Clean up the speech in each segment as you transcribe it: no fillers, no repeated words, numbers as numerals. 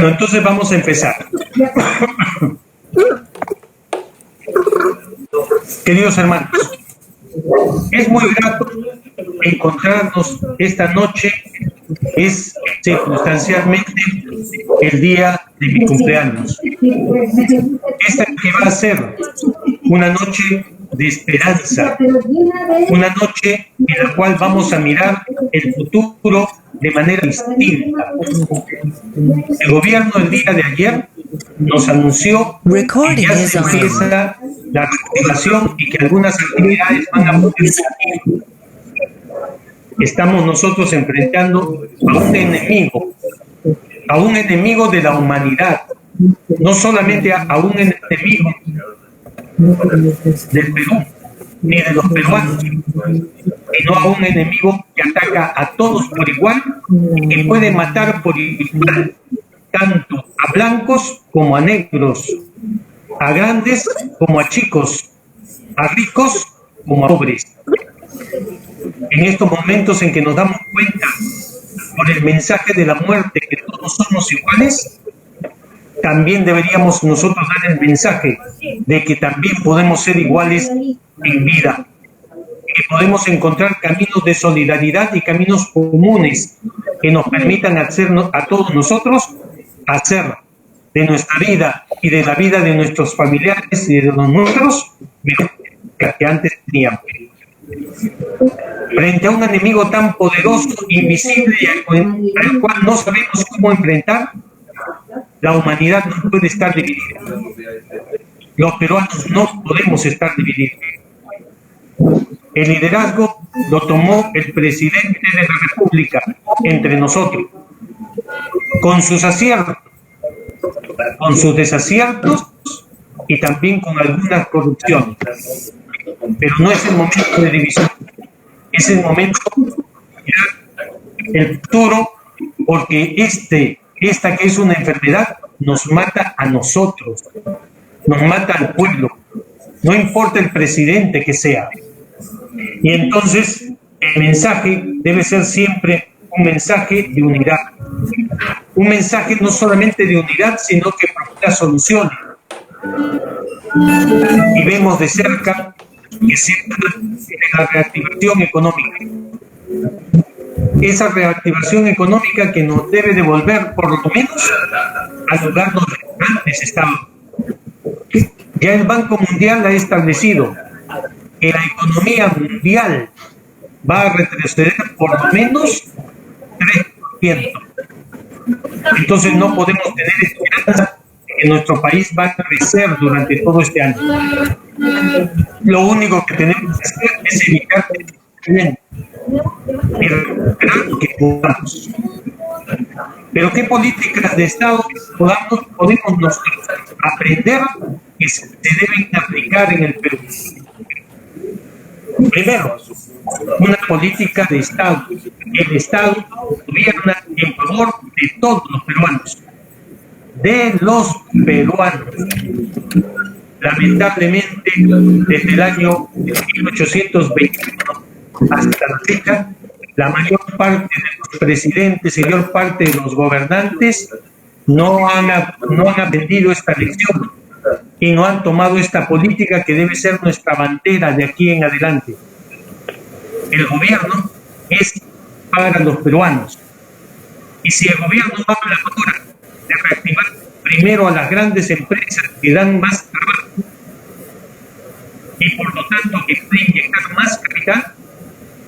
Bueno, entonces vamos a empezar. Queridos hermanos, es muy grato encontrarnos esta noche. Es circunstancialmente el día de mi cumpleaños. Esta que va a ser una noche de esperanza, una noche en la cual vamos a mirar el futuro de manera distinta. El gobierno el día de ayer nos anunció que ya se empieza la reactivación y que algunas actividades van a poder salir. Estamos nosotros enfrentando a un enemigo de la humanidad, no solamente a un enemigo del Perú ni de los peruanos, sino a un enemigo que ataca a todos por igual y que puede matar por igual tanto a blancos como a negros, a grandes como a chicos, a ricos como a pobres. En estos momentos en que nos damos cuenta por el mensaje de la muerte que todos somos iguales, también deberíamos nosotros dar el mensaje de que también podemos ser iguales en vida, que podemos encontrar caminos de solidaridad y caminos comunes que nos permitan hacernos a todos nosotros hacer de nuestra vida y de la vida de nuestros familiares y de los nuestros mejor que antes teníamos. Frente a un enemigo tan poderoso, invisible y al cual no sabemos cómo enfrentar, la humanidad no puede estar dividida. Los peruanos no podemos estar divididos. El liderazgo lo tomó el presidente de la República entre nosotros, con sus aciertos, con sus desaciertos y también con algunas corrupciones. Pero no es el momento de división, es el momento de el futuro, porque esta que es una enfermedad nos mata a nosotros, nos mata al pueblo, no importa el presidente que sea. Y entonces el mensaje debe ser siempre un mensaje de unidad, un mensaje no solamente de unidad, sino que procura soluciones. Y vemos de cerca que se trata de la reactivación económica. Esa reactivación económica que nos debe devolver por lo menos al lugar donde antes estábamos. Ya el Banco Mundial ha establecido que la economía mundial va a retroceder por lo menos 3%. Entonces no podemos tener esperanza de que nuestro país va a crecer durante todo este año. Lo único que tenemos que hacer es evitar que podamos. Pero qué políticas de Estado podemos nosotros aprender que se deben aplicar en el Perú. Primero, una política de Estado. El Estado gobierna en favor de todos los peruanos. De los peruanos. Lamentablemente, desde el año 1821 hasta la fecha, la mayor parte de los presidentes y la mayor parte de los gobernantes no han aprendido esta lección y no han tomado esta política que debe ser nuestra bandera de aquí en adelante. El gobierno es para los peruanos. Y si el gobierno habla ahora de reactivar primero a las grandes empresas que dan más trabajo y por lo tanto que pueden inyectar más capital,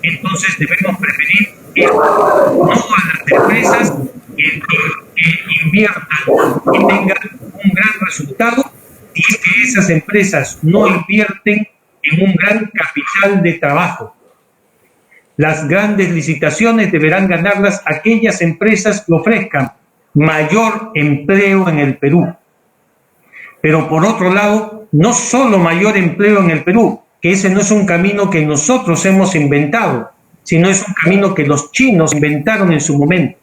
entonces debemos preferir no a las empresas que inviertan y tengan un gran resultado, y es que esas empresas no invierten en un gran capital de trabajo. Las grandes licitaciones deberán ganarlas aquellas empresas que ofrezcan mayor empleo en el Perú. Pero por otro lado, no solo mayor empleo en el Perú, que ese no es un camino que nosotros hemos inventado, sino es un camino que los chinos inventaron en su momento.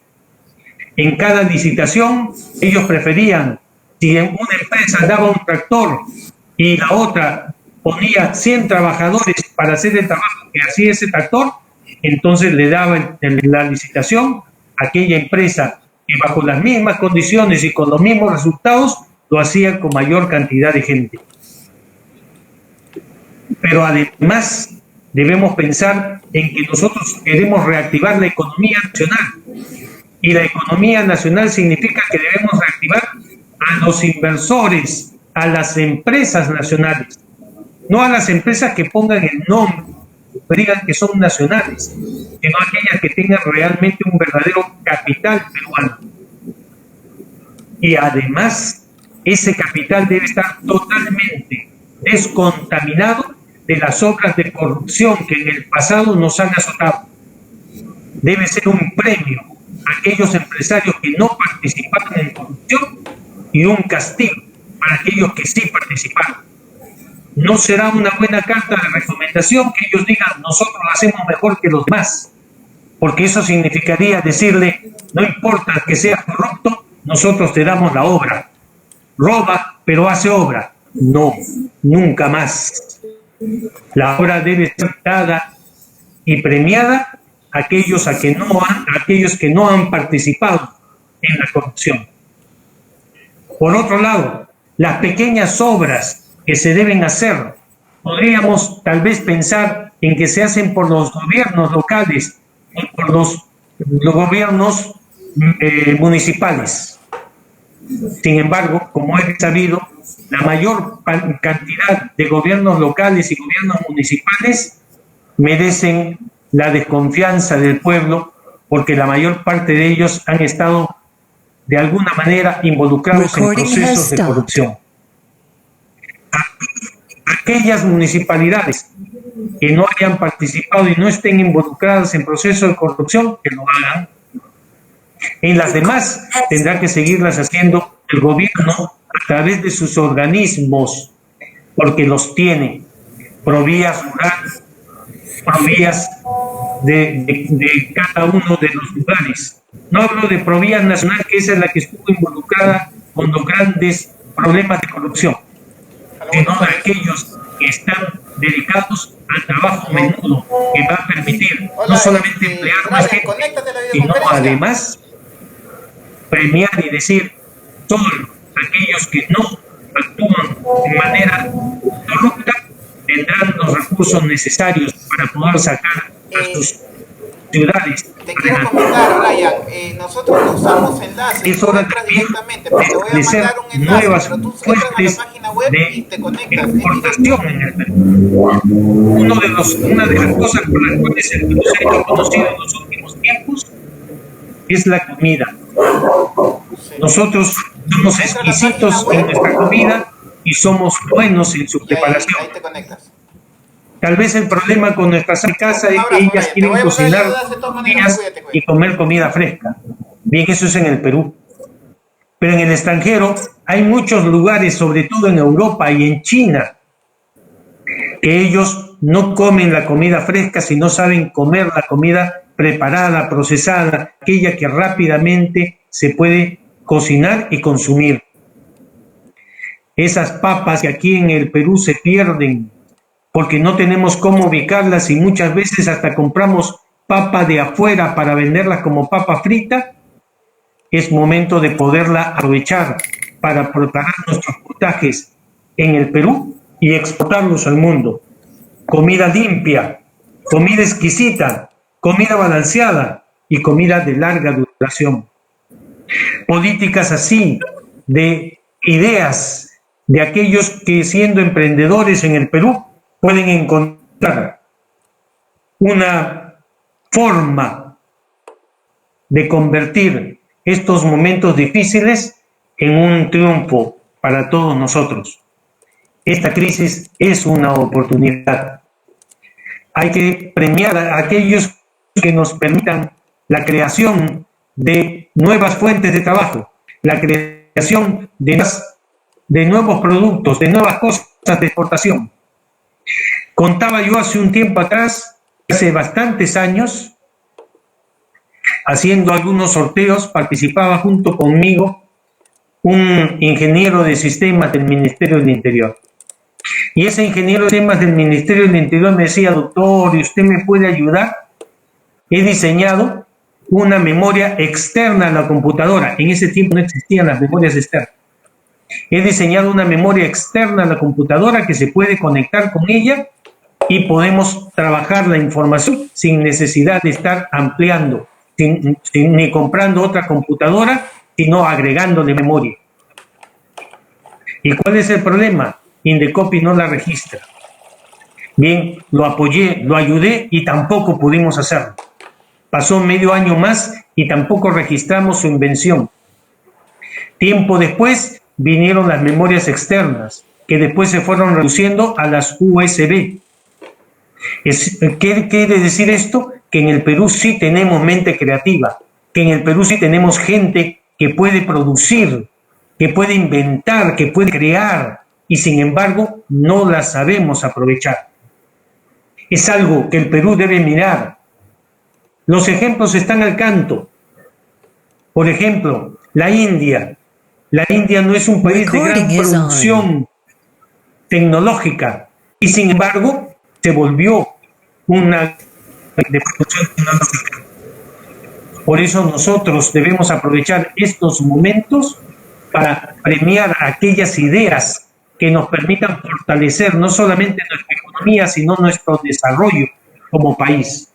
En cada licitación, ellos preferían, si en una empresa daba un tractor y la otra ponía 100 trabajadores para hacer el trabajo que hacía ese tractor, entonces le daba la licitación a aquella empresa y bajo las mismas condiciones y con los mismos resultados, lo hacían con mayor cantidad de gente. Pero además debemos pensar en que nosotros queremos reactivar la economía nacional, y la economía nacional significa que debemos reactivar a los inversores, a las empresas nacionales, no a las empresas que pongan el nombre, que digan que son nacionales, sino aquellas que tengan realmente un verdadero capital peruano. Y además, ese capital debe estar totalmente descontaminado de las obras de corrupción que en el pasado nos han azotado. Debe ser un premio a aquellos empresarios que no participaron en corrupción y un castigo para aquellos que sí participaron. No será una buena carta de recomendación que ellos digan nosotros lo hacemos mejor que los demás, porque eso significaría decirle no importa que seas corrupto, nosotros te damos la obra. Roba, pero hace obra. No, nunca más. La obra debe ser dada y premiada a aquellos que no han participado en la corrupción. Por otro lado, las pequeñas obras que se deben hacer, podríamos tal vez pensar en que se hacen por los gobiernos locales o por los gobiernos municipales. Sin embargo, como he sabido, la mayor cantidad de gobiernos locales y gobiernos municipales merecen la desconfianza del pueblo porque la mayor parte de ellos han estado de alguna manera involucrados en procesos de corrupción. Aquellas municipalidades que no hayan participado y no estén involucradas en procesos de corrupción, que lo hagan. En las demás tendrá que seguirlas haciendo el gobierno a través de sus organismos, porque los tiene, Provías rural, Provías de cada uno de los lugares. No hablo de Provías nacional, que esa es la que estuvo involucrada con los grandes problemas de corrupción, sino de aquellos que están dedicados al trabajo menudo, que va a permitir no solamente emplear más gente, sino además premiar y decir todos aquellos que no actúan de manera corrupta tendrán los recursos necesarios para poder sacar a sus ciudades. Te quiero comentar, Ryan, nosotros usamos enlaces, es hora directamente, pero te voy a mandar un enlace, nuevas pero tú entras a la página web y te conectas. Exportación en el Perú. Una de las cosas por las cuales el Perú se ha conocido en los últimos tiempos es la comida. Nosotros somos exquisitos en nuestra comida y somos buenos en su preparación. Ahí te conectas. Tal vez el problema con nuestras casas es que ellas quieren cocinar y comer comida fresca. Bien, eso es en el Perú. Pero en el extranjero hay muchos lugares, sobre todo en Europa y en China, que ellos no comen la comida fresca, sino saben comer la comida preparada, procesada, aquella que rápidamente se puede cocinar y consumir. Esas papas que aquí en el Perú se pierden porque no tenemos cómo ubicarlas y muchas veces hasta compramos papa de afuera para venderla como papa frita, es momento de poderla aprovechar para preparar nuestros potajes en el Perú y exportarlos al mundo. Comida limpia, comida exquisita, comida balanceada y comida de larga duración. Políticas así, de ideas de aquellos que siendo emprendedores en el Perú pueden encontrar una forma de convertir estos momentos difíciles en un triunfo para todos nosotros. Esta crisis es una oportunidad. Hay que premiar a aquellos que nos permitan la creación de nuevas fuentes de trabajo, la creación de nuevos productos, de nuevas cosas de exportación. Contaba yo hace un tiempo atrás, hace bastantes años, haciendo algunos sorteos, participaba junto conmigo un ingeniero de sistemas del Ministerio del Interior. Y ese ingeniero de sistemas del Ministerio del Interior me decía, doctor, ¿y usted me puede ayudar? He diseñado una memoria externa a la computadora. En ese tiempo no existían las memorias externas. He diseñado una memoria externa a la computadora que se puede conectar con ella y podemos trabajar la información sin necesidad de estar ampliando, ni comprando otra computadora, sino agregándole memoria. ¿Y cuál es el problema? Indecopy no la registra. Bien, lo apoyé, lo ayudé y tampoco pudimos hacerlo. Pasó medio año más y tampoco registramos su invención. Tiempo después vinieron las memorias externas, que después se fueron reduciendo a las USB. ¿Qué quiere decir esto? Que en el Perú sí tenemos mente creativa, que en el Perú sí tenemos gente que puede producir, que puede inventar, que puede crear, y sin embargo no la sabemos aprovechar. Es algo que el Perú debe mirar. Los ejemplos están al canto. Por ejemplo, la India. La India no es un país de gran producción tecnológica y sin embargo se volvió una de producción tecnológica. Por eso nosotros debemos aprovechar estos momentos para premiar aquellas ideas que nos permitan fortalecer no solamente nuestra economía, sino nuestro desarrollo como país.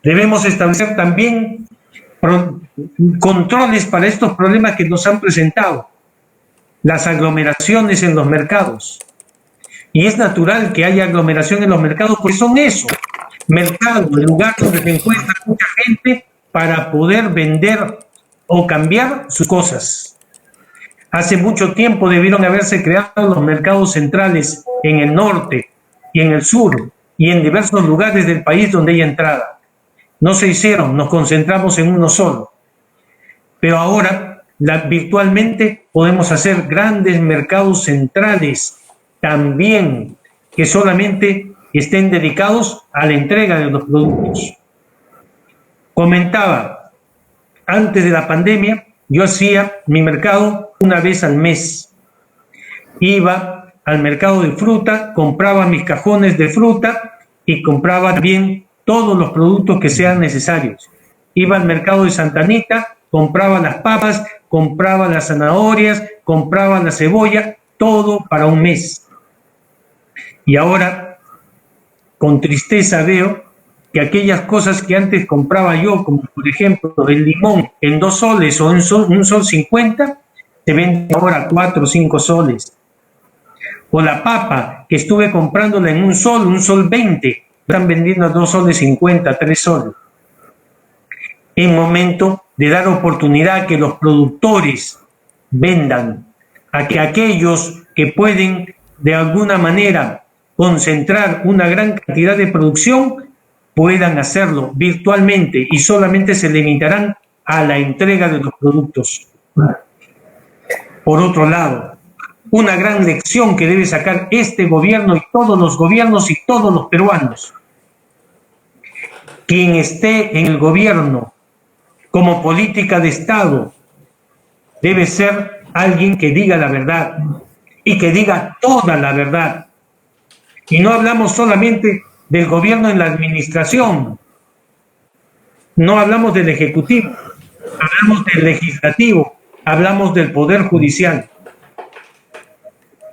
Debemos establecer también controles para estos problemas que nos han presentado, las aglomeraciones en los mercados. Y es natural que haya aglomeración en los mercados, porque son eso, mercado, el lugar donde se encuentra mucha gente para poder vender o cambiar sus cosas. Hace mucho tiempo debieron haberse creado los mercados centrales en el norte y en el sur y en diversos lugares del país donde hay entrada. No se hicieron, nos concentramos en uno solo. Pero ahora, virtualmente, podemos hacer grandes mercados centrales también, que solamente estén dedicados a la entrega de los productos. Comentaba, antes de la pandemia, yo hacía mi mercado una vez al mes. Iba al mercado de fruta, compraba mis cajones de fruta y compraba también todos los productos que sean necesarios. Iba al mercado de Santa Anita, compraba las papas, compraba las zanahorias, compraba la cebolla, todo para un mes. Y ahora, con tristeza veo que aquellas cosas que antes compraba yo, como por ejemplo el limón en 2 soles o en un sol 50, se vende ahora a 4 o 5 soles. O la papa, que estuve comprándola en un sol 20, están vendiendo a 2 soles 50, 3 soles. Es momento de dar oportunidad a que los productores vendan, a que aquellos que pueden de alguna manera concentrar una gran cantidad de producción puedan hacerlo virtualmente y solamente se limitarán a la entrega de los productos. Por otro lado, una gran lección que debe sacar este gobierno y todos los gobiernos y todos los peruanos. Quien esté en el gobierno como política de Estado debe ser alguien que diga la verdad y que diga toda la verdad. Y no hablamos solamente del gobierno en la administración, no hablamos del ejecutivo, hablamos del legislativo, hablamos del poder judicial.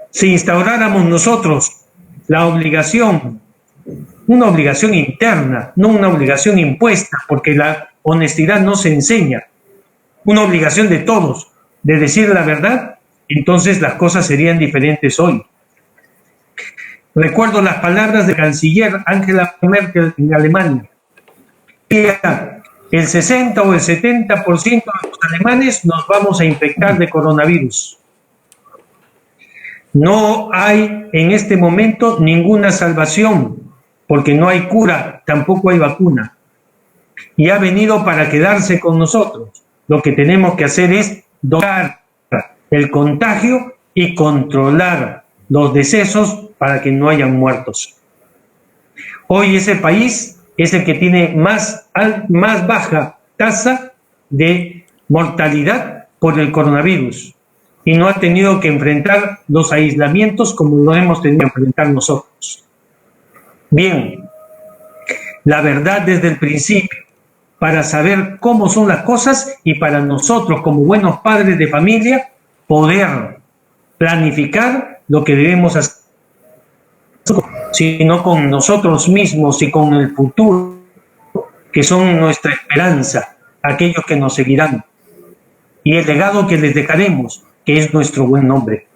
Si instauráramos nosotros la obligación, una obligación interna, no una obligación impuesta, porque la honestidad no se enseña, una obligación de todos, de decir la verdad, entonces las cosas serían diferentes hoy. Recuerdo las palabras del canciller Angela Merkel en Alemania. El 60 o el 70% de los alemanes nos vamos a infectar de coronavirus. No hay en este momento ninguna salvación, porque no hay cura, tampoco hay vacuna. Y ha venido para quedarse con nosotros. Lo que tenemos que hacer es dotar el contagio y controlar los decesos para que no hayan muertos. Hoy ese país es el que tiene más baja tasa de mortalidad por el coronavirus y no ha tenido que enfrentar los aislamientos como lo hemos tenido que enfrentar nosotros. Bien, la verdad desde el principio, para saber cómo son las cosas y para nosotros, como buenos padres de familia, poder planificar lo que debemos hacer, sino con nosotros mismos y con el futuro, que son nuestra esperanza, aquellos que nos seguirán, y el legado que les dejaremos, que es nuestro buen nombre.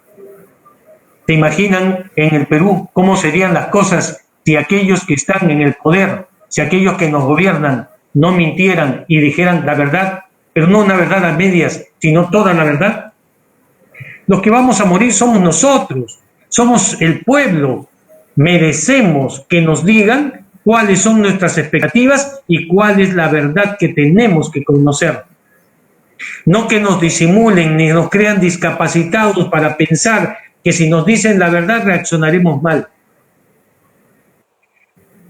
¿Se imaginan en el Perú cómo serían las cosas si aquellos que están en el poder, si aquellos que nos gobiernan, no mintieran y dijeran la verdad, pero no una verdad a medias, sino toda la verdad? Los que vamos a morir somos nosotros, somos el pueblo. Merecemos que nos digan cuáles son nuestras expectativas y cuál es la verdad que tenemos que conocer. No que nos disimulen ni nos crean discapacitados para pensar que si nos dicen la verdad reaccionaremos mal.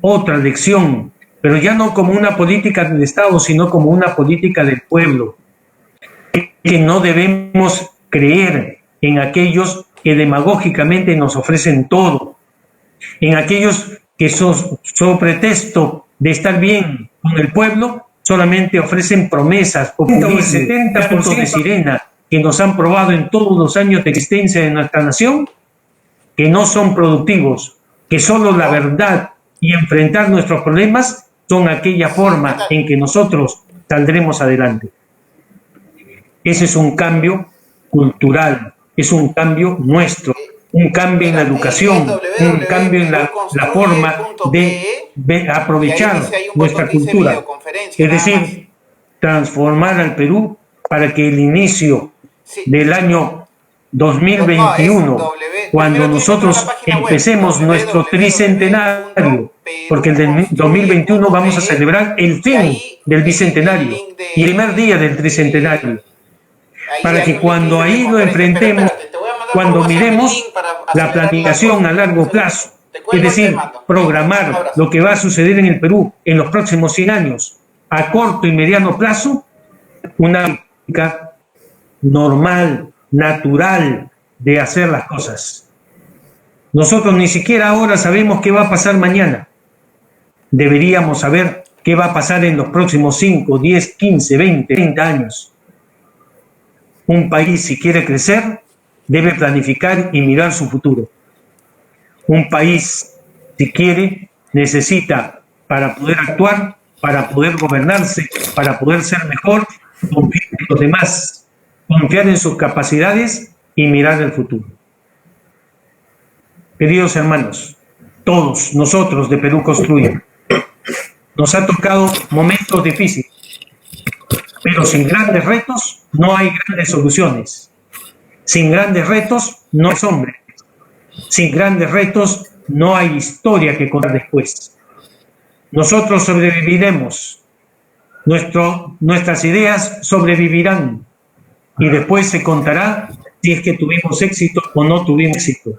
Otra lección, pero ya no como una política del Estado, sino como una política del pueblo. Que no debemos creer en aquellos que demagógicamente nos ofrecen todo, en aquellos que sobre pretexto de estar bien con el pueblo solamente ofrecen promesas, populismo, 70% de sirena que nos han probado en todos los años de existencia de nuestra nación, que no son productivos, que solo la verdad y enfrentar nuestros problemas son aquella forma en que nosotros saldremos adelante. Ese es un cambio cultural, es un cambio nuestro, un cambio en la educación, un cambio en la forma de aprovechar nuestra cultura. Es decir, transformar al Perú para que el inicio del año 2021, cuando nosotros empecemos nuestro tricentenario, porque el 2021 vamos a celebrar el fin del bicentenario y el primer día del tricentenario, para que cuando ahí lo enfrentemos, cuando miremos la planificación a largo plazo, es decir, programar lo que va a suceder en el Perú en los próximos 100 años, a corto y mediano plazo, una política normal, natural de hacer las cosas. Nosotros ni siquiera ahora sabemos qué va a pasar mañana. Deberíamos saber qué va a pasar en los próximos 5, 10, 15, 20, 30 años. Un país, si quiere crecer, debe planificar y mirar su futuro. Un país, si quiere, necesita, para poder actuar, para poder gobernarse, para poder ser mejor, confiar en los demás, confiar en sus capacidades y mirar el futuro. Queridos hermanos, todos nosotros de Perú Construye, nos ha tocado momentos difíciles, pero sin grandes retos no hay grandes soluciones. Sin grandes retos no es hombre. Sin grandes retos no hay historia que contar después. Nosotros sobreviviremos, nuestras ideas sobrevivirán y después se contará si es que tuvimos éxito o no tuvimos éxito.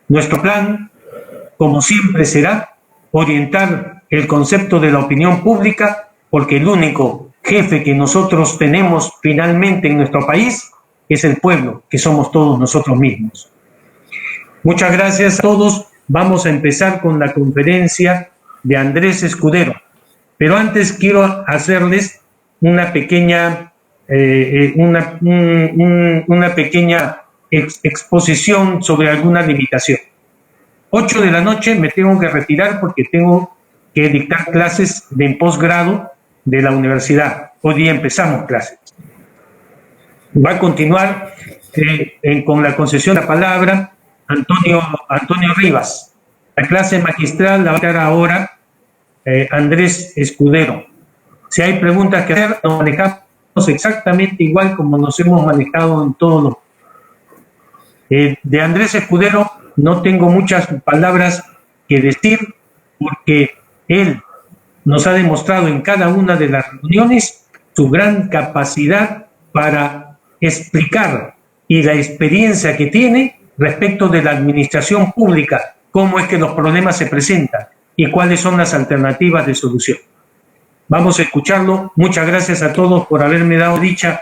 Nuestro plan, como siempre, será orientar el concepto de la opinión pública, porque el único jefe que nosotros tenemos finalmente en nuestro país es el pueblo, que somos todos nosotros mismos. Muchas gracias a todos. Vamos a empezar con la conferencia de Andrés Escudero. Pero antes quiero hacerles una pequeña, exposición sobre alguna limitación. 8 de la noche me tengo que retirar porque tengo que dictar clases de posgrado de la universidad. Hoy día empezamos clases. Va a continuar con la concesión de la palabra Antonio Rivas. La clase magistral la va a dar ahora Andrés Escudero. Si hay preguntas que hacer, nos manejamos exactamente igual como nos hemos manejado en todos los... de Andrés Escudero no tengo muchas palabras que decir porque él nos ha demostrado en cada una de las reuniones su gran capacidad para explicar y la experiencia que tiene respecto de la administración pública, cómo es que los problemas se presentan y cuáles son las alternativas de solución. Vamos a escucharlo. Muchas gracias a todos por haberme dado dicha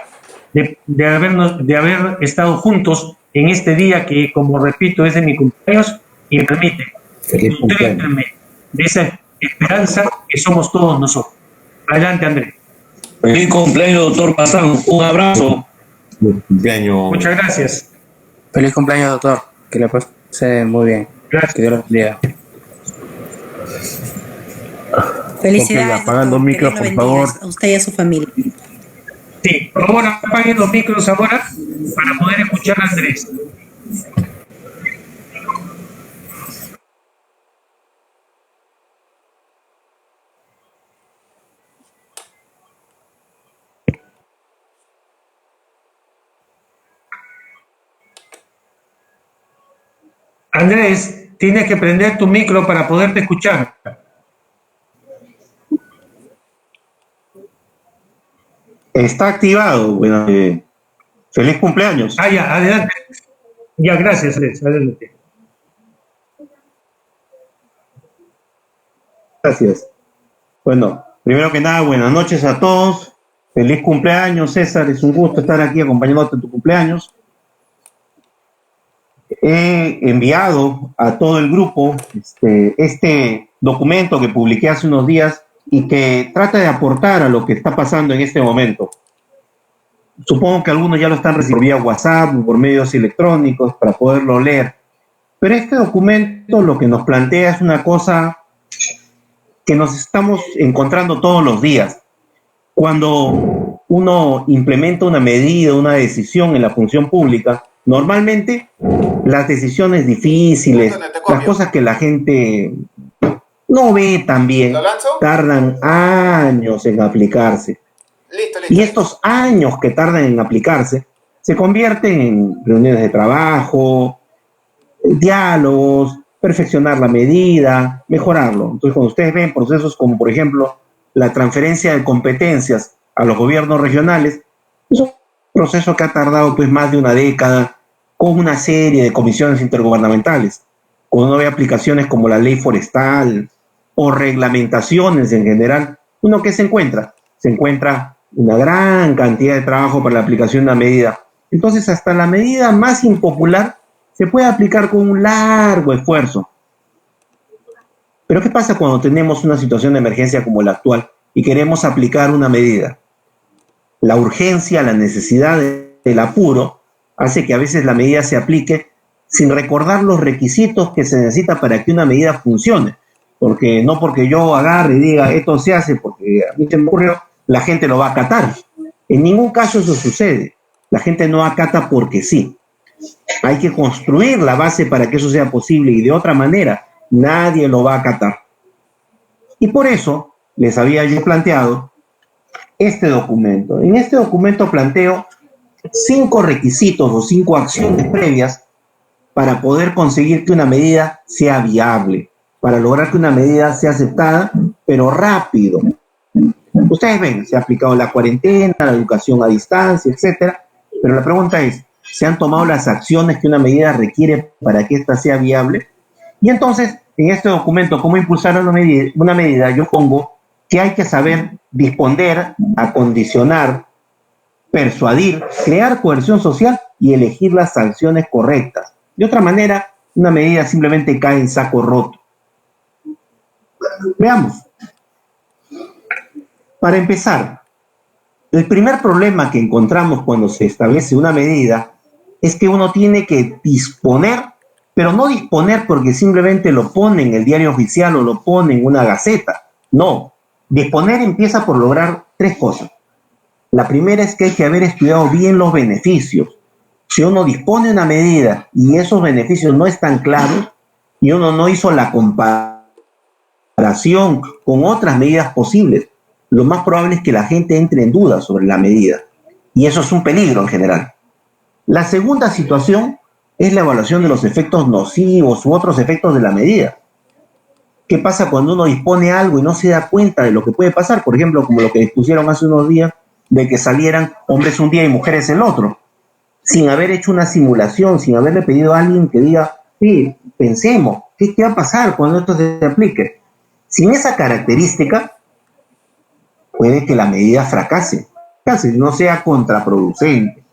de haber estado juntos en este día que, como repito, es de mi cumpleaños y me permite nutrirme de esa esperanza que somos todos nosotros. Adelante, Andrés. Feliz cumpleaños, doctor Bazán. Un abrazo. Feliz cumpleaños. Muchas gracias. Feliz cumpleaños, doctor. Que le pase muy bien. Gracias. Que Dios los bendiga. Felicidades, apagando doctor. micro, Que Dios lo por bendiga favor. a usted y a su familia. Sí, por favor, apaguen los micros ahora para poder escuchar a Andrés. Andrés, tienes que prender tu micro para poderte escuchar. Está activado. Bueno, feliz cumpleaños. Ah, ya, adelante. Ya, gracias, Andrés. Adelante. Gracias. Bueno, primero que nada, buenas noches a todos. Feliz cumpleaños, César. Es un gusto estar aquí acompañándote en tu cumpleaños. He enviado a todo el grupo este documento que publiqué hace unos días y que trata de aportar a lo que está pasando en este momento. Supongo que algunos ya lo están recibiendo vía WhatsApp o por medios electrónicos para poderlo leer. Pero este documento lo que nos plantea es una cosa que nos estamos encontrando todos los días. Cuando uno implementa una medida, una decisión en la función pública, normalmente las decisiones difíciles, las cosas que la gente no ve tan bien, tardan años en aplicarse. Listo. Y estos años que tardan en aplicarse se convierten en reuniones de trabajo, diálogos, perfeccionar la medida, mejorarlo. Entonces, cuando ustedes ven procesos como, por ejemplo, la transferencia de competencias a los gobiernos regionales, es un proceso que ha tardado pues más de una década, con una serie de comisiones intergubernamentales. Cuando uno ve aplicaciones como la ley forestal o reglamentaciones en general, ¿uno qué se encuentra? Se encuentra una gran cantidad de trabajo para la aplicación de una medida. Entonces, hasta la medida más impopular se puede aplicar con un largo esfuerzo. Pero ¿qué pasa cuando tenemos una situación de emergencia como la actual y queremos aplicar una medida? La urgencia, la necesidad del apuro hace que a veces la medida se aplique sin recordar los requisitos que se necesita para que una medida funcione. Porque no porque yo agarre y diga esto se hace porque a mí se me ocurrió, la gente lo va a acatar. En ningún caso eso sucede. La gente no acata porque sí. Hay que construir la base para que eso sea posible y de otra manera nadie lo va a acatar. Y por eso les había yo planteado este documento. En este documento planteo 5 requisitos o 5 acciones previas para poder conseguir que una medida sea viable, para lograr que una medida sea aceptada, pero rápido. Ustedes ven, se ha aplicado la cuarentena, la educación a distancia, etcétera, pero la pregunta es, ¿se han tomado las acciones que una medida requiere para que ésta sea viable? Y entonces, en este documento, ¿cómo impulsar una medida? Yo pongo que hay que saber disponer, acondicionar, persuadir, crear coerción social y elegir las sanciones correctas. De otra manera, una medida simplemente cae en saco roto. Veamos. Para empezar, el primer problema que encontramos cuando se establece una medida es que uno tiene que disponer, pero no disponer porque simplemente lo pone en el diario oficial o lo pone en una gaceta. No, disponer empieza por lograr 3 cosas. La primera es que hay que haber estudiado bien los beneficios. Si uno dispone una medida y esos beneficios no están claros y uno no hizo la comparación con otras medidas posibles, lo más probable es que la gente entre en duda sobre la medida. Y eso es un peligro en general. La segunda situación es la evaluación de los efectos nocivos u otros efectos de la medida. ¿Qué pasa cuando uno dispone algo y no se da cuenta de lo que puede pasar? Por ejemplo, como lo que dispusieron hace unos días, de que salieran hombres un día y mujeres el otro, sin haber hecho una simulación, sin haberle pedido a alguien que diga, sí, pensemos, ¿qué va a pasar cuando esto se aplique? Sin esa característica, puede que la medida fracase, no sea contraproducente.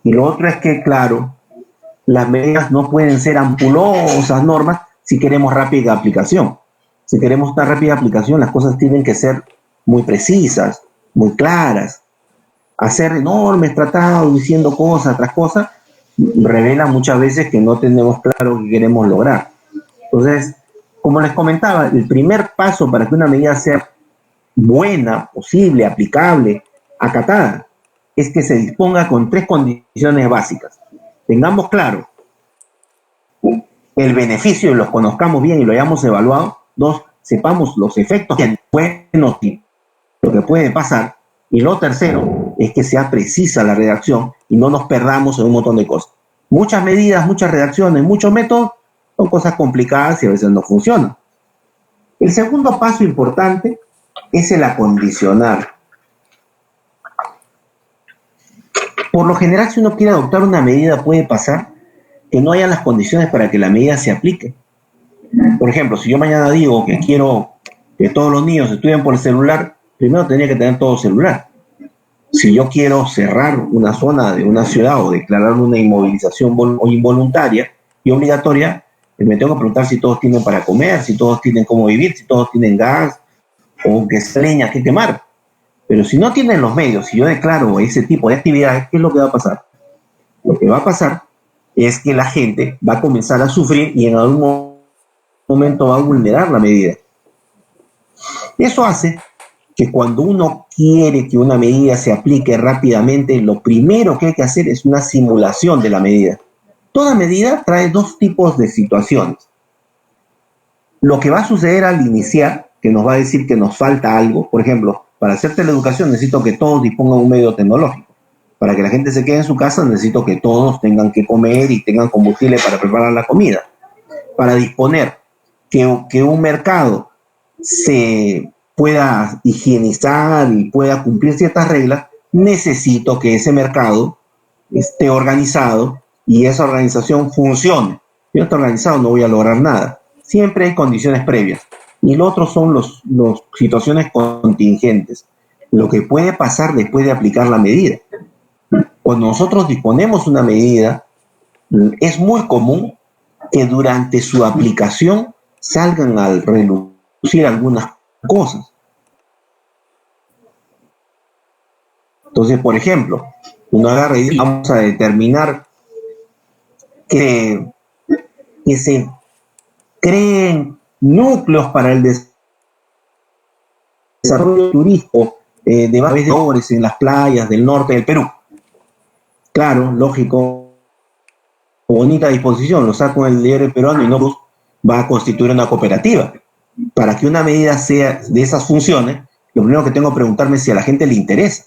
Y lo otro es que, claro, las medidas no pueden ser ampulosas normas si queremos rápida aplicación. Si queremos una rápida aplicación, las cosas tienen que ser muy precisas, muy claras. Hacer enormes tratados diciendo cosas tras cosas revela muchas veces que no tenemos claro qué queremos lograr. Entonces, como les comentaba, el primer paso para que una medida sea buena, posible, aplicable, acatada, es que se disponga con 3 condiciones básicas. Tengamos claro el beneficio y los conozcamos bien y lo hayamos evaluado. 2, sepamos los efectos que buenos y lo que puede pasar. Y lo tercero es que sea precisa la redacción y no nos perdamos en un montón de cosas. Muchas medidas, muchas redacciones, muchos métodos son cosas complicadas y a veces no funcionan. El segundo paso importante es el acondicionar. Por lo general, si uno quiere adoptar una medida, puede pasar que no hayan las condiciones para que la medida se aplique. Por ejemplo, si yo mañana digo que quiero que todos los niños estudien por el celular, primero tendría que tener todo celular. Si yo quiero cerrar una zona de una ciudad o declarar una inmovilización involuntaria y obligatoria, me tengo que preguntar si todos tienen para comer, si todos tienen cómo vivir, si todos tienen gas o que es leña que quemar. Pero si no tienen los medios, si yo declaro ese tipo de actividades, ¿qué es lo que va a pasar? Lo que va a pasar es que la gente va a comenzar a sufrir y en algún momento va a vulnerar la medida. Eso hace que cuando uno quiere que una medida se aplique rápidamente, lo primero que hay que hacer es una simulación de la medida. Toda medida trae 2 tipos de situaciones. Lo que va a suceder al iniciar, que nos va a decir que nos falta algo. Por ejemplo, para hacer teleeducación necesito que todos dispongan de un medio tecnológico. Para que la gente se quede en su casa necesito que todos tengan que comer y tengan combustible para preparar la comida. Para disponer que un mercado se pueda higienizar y pueda cumplir ciertas reglas, necesito que ese mercado esté organizado y esa organización funcione. Si no está organizado no voy a lograr nada. Siempre hay condiciones previas. Y lo otro son las situaciones contingentes. Lo que puede pasar después de aplicar la medida. Cuando nosotros disponemos una medida, es muy común que durante su aplicación salgan al relucir algunas cosas. Entonces, por ejemplo, uno agarra y dice, vamos a determinar que se creen núcleos para el desarrollo turístico de valores en las playas del norte del Perú. Claro, lógico, bonita disposición, lo saco en el diario peruano y no va a constituir una cooperativa. Para que una medida sea de esas funciones, lo primero que tengo que preguntarme es si a la gente le interesa.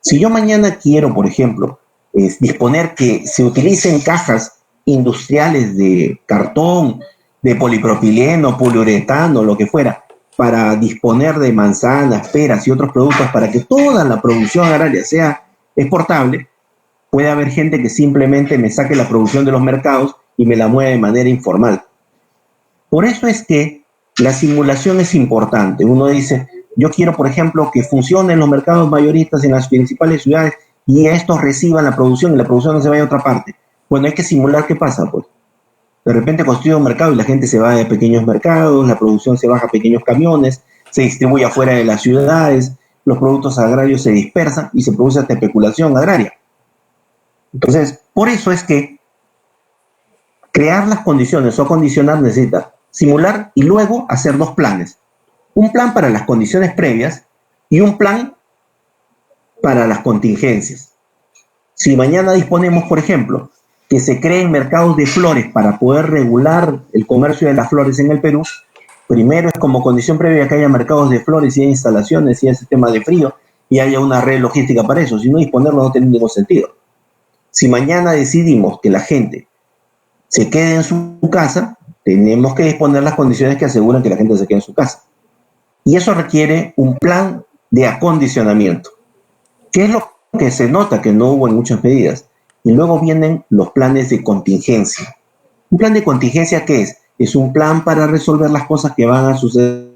Si yo mañana quiero, por ejemplo, disponer que se utilicen cajas industriales de cartón, de polipropileno, poliuretano, lo que fuera, para disponer de manzanas, peras y otros productos para que toda la producción agraria sea exportable, puede haber gente que simplemente me saque la producción de los mercados y me la mueva de manera informal. Por eso es que la simulación es importante. Uno dice, yo quiero, por ejemplo, que funcionen los mercados mayoristas en las principales ciudades y estos reciban la producción y la producción no se vaya a otra parte. Bueno, hay que simular qué pasa, pues. De repente construye un mercado y la gente se va de pequeños mercados, la producción se baja a pequeños camiones, se distribuye afuera de las ciudades, los productos agrarios se dispersan y se produce esta especulación agraria. Entonces, por eso es que crear las condiciones o condicionar necesita simular y luego hacer 2 planes. Un plan para las condiciones previas y un plan para las contingencias. Si mañana disponemos, por ejemplo, que se creen mercados de flores para poder regular el comercio de las flores en el Perú, primero es como condición previa que haya mercados de flores y haya instalaciones y haya sistema de frío y haya una red logística para eso. Si no, disponerlo no tiene ningún sentido. Si mañana decidimos que la gente se quede en su casa, tenemos que disponer las condiciones que aseguran que la gente se quede en su casa. Y eso requiere un plan de acondicionamiento, que es lo que se nota que no hubo en muchas medidas. Y luego vienen los planes de contingencia. ¿Un plan de contingencia qué es? Es un plan para resolver las cosas que van a suceder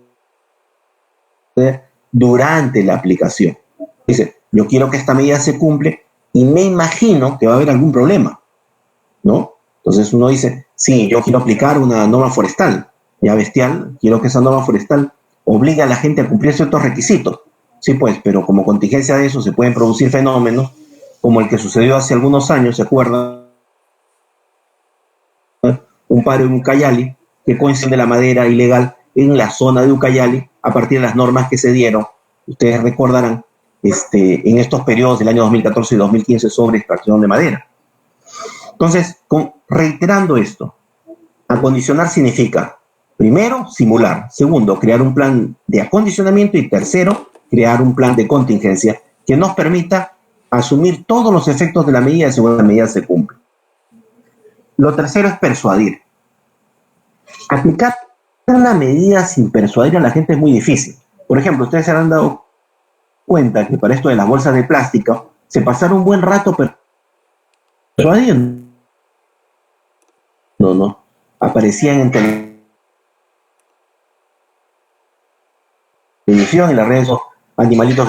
durante la aplicación. Dice, yo quiero que esta medida se cumple y me imagino que va a haber algún problema, ¿no? Entonces uno dice, sí, yo quiero aplicar una norma forestal, ya bestial, quiero que esa norma forestal obligue a la gente a cumplir ciertos requisitos. Sí, pues, pero como contingencia de eso se pueden producir fenómenos como el que sucedió hace algunos años, ¿se acuerdan? Un paro en Ucayali, que coincide la madera ilegal en la zona de Ucayali a partir de las normas que se dieron, ustedes recordarán, en estos periodos del año 2014 y 2015 sobre extracción de madera. Entonces, reiterando esto, acondicionar significa, primero, simular, segundo, crear un plan de acondicionamiento y tercero, crear un plan de contingencia que nos permita asumir todos los efectos de la medida según la medida se cumple. Lo tercero es persuadir. Aplicar una medida sin persuadir a la gente es muy difícil. Por ejemplo, ustedes se han dado cuenta que para esto de las bolsas de plástico se pasaron un buen rato persuadiendo. No. Aparecían en televisión, en las redes, animalitos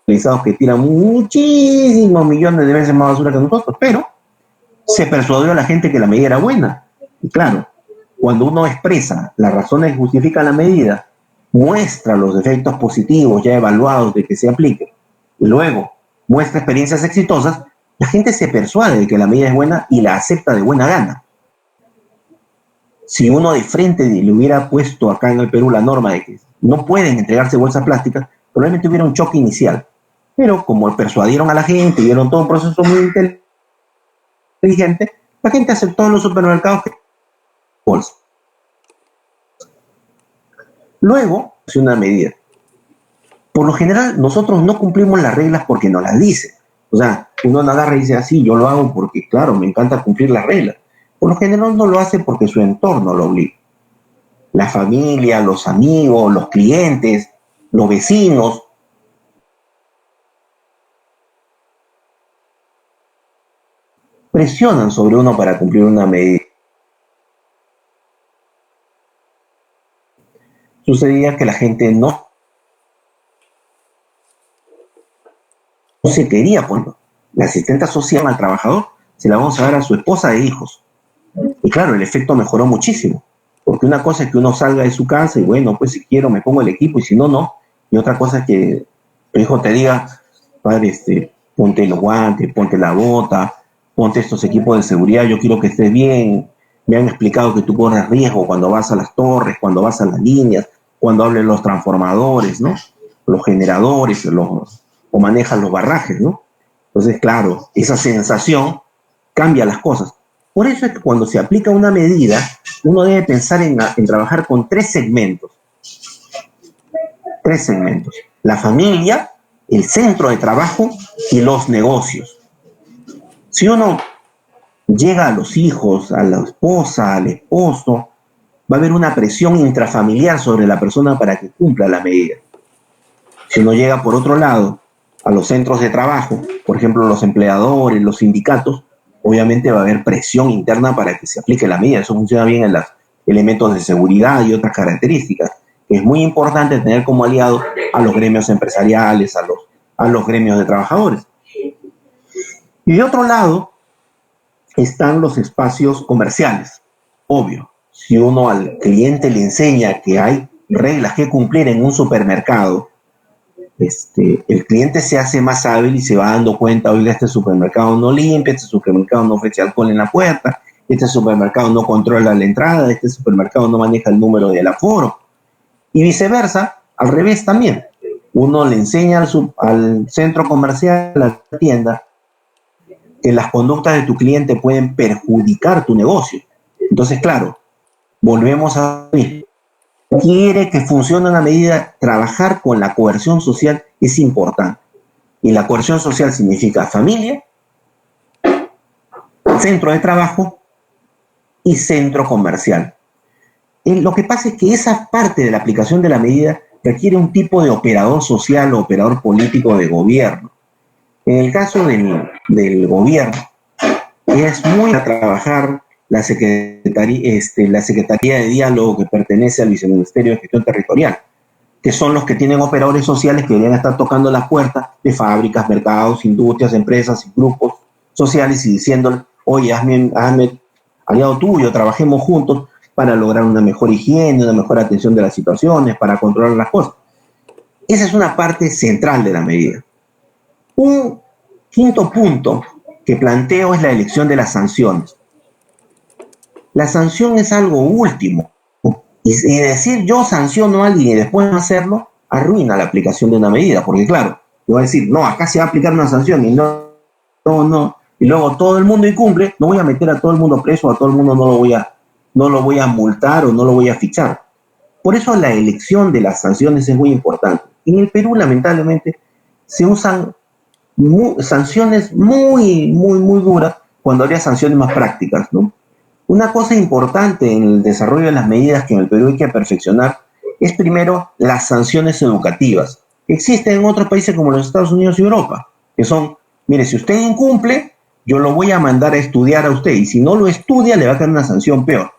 utilizados que tiran muchísimos millones de veces más basura que nosotros, pero se persuadió a la gente que la medida era buena. Y claro, cuando uno expresa las razones que justifican la medida, muestra los efectos positivos ya evaluados de que se aplique, y luego muestra experiencias exitosas, la gente se persuade de que la medida es buena y la acepta de buena gana. Si uno de frente le hubiera puesto acá en el Perú la norma de que no pueden entregarse bolsas plásticas, probablemente hubiera un choque inicial. Pero como persuadieron a la gente y vieron todo un proceso muy inteligente, la gente aceptó en los supermercados que bolsa. Luego, hace una medida. Por lo general, nosotros no cumplimos las reglas porque nos las dicen. O sea, uno no agarra y dice así, yo lo hago porque, claro, me encanta cumplir las reglas. Por lo general no lo hace porque su entorno lo obliga. La familia, los amigos, los clientes, los vecinos. Presionan sobre uno para cumplir una medida. Sucedía que la gente no se quería poner. La asistente social al trabajador se la vamos a dar a su esposa e hijos. Y claro, el efecto mejoró muchísimo. Porque una cosa es que uno salga de su casa y bueno, pues si quiero me pongo el equipo y si no, no. Y otra cosa es que tu hijo te diga, padre, ponte los guantes, ponte la bota, ponte estos equipos de seguridad, yo quiero que estés bien. Me han explicado que tú corres riesgo cuando vas a las torres, cuando vas a las líneas, cuando hablen los transformadores, ¿no? Los generadores, o manejan los barrajes, ¿no? Entonces, claro, esa sensación cambia las cosas. Por eso es que cuando se aplica una medida, uno debe pensar en trabajar con tres segmentos. Tres segmentos. La familia, el centro de trabajo y los negocios. Si uno llega a los hijos, a la esposa, al esposo, va a haber una presión intrafamiliar sobre la persona para que cumpla la medida. Si uno llega por otro lado a los centros de trabajo, por ejemplo los empleadores, los sindicatos, obviamente va a haber presión interna para que se aplique la medida. Eso funciona bien en los elementos de seguridad y otras características. Es muy importante tener como aliado a los gremios empresariales, a los gremios de trabajadores. Y de otro lado están los espacios comerciales. Obvio, si uno al cliente le enseña que hay reglas que cumplir en un supermercado, el cliente se hace más hábil y se va dando cuenta, oiga, este supermercado no limpia, este supermercado no ofrece alcohol en la puerta, este supermercado no controla la entrada, este supermercado no maneja el número del aforo. Y viceversa, al revés también. Uno le enseña al centro comercial, a la tienda, que las conductas de tu cliente pueden perjudicar tu negocio. Entonces, claro, volvemos a ver. Quiere que funcione una medida, trabajar con la coerción social es importante. Y la coerción social significa familia, centro de trabajo y centro comercial. Lo que pasa es que esa parte de la aplicación de la medida requiere un tipo de operador social o operador político de gobierno. En el caso del gobierno, es muy a trabajar la Secretaría de Diálogo que pertenece al Viceministerio de Gestión Territorial, que son los que tienen operadores sociales que deberían estar tocando las puertas de fábricas, mercados, industrias, empresas y grupos sociales y diciéndole, oye, hazme aliado tuyo, trabajemos juntos para lograr una mejor higiene, una mejor atención de las situaciones, para controlar las cosas. Esa es una parte central de la medida. Un quinto punto que planteo es la elección de las sanciones. La sanción es algo último. Y decir yo sanciono a alguien y después no hacerlo, arruina la aplicación de una medida. Porque claro, yo voy a decir, no, acá se va a aplicar una sanción y no. Y luego todo el mundo incumple, no voy a meter a todo el mundo preso, a todo el mundo no lo voy a multar o no lo voy a fichar. Por eso la elección de las sanciones es muy importante. En el Perú, lamentablemente, se usan sanciones muy duras cuando habría sanciones más prácticas, ¿no? Una cosa importante en el desarrollo de las medidas que en el Perú hay que perfeccionar es primero las sanciones educativas. Existen en otros países como los Estados Unidos y Europa, que son, mire, si usted incumple, yo lo voy a mandar a estudiar a usted, y si no lo estudia, le va a caer una sanción peor,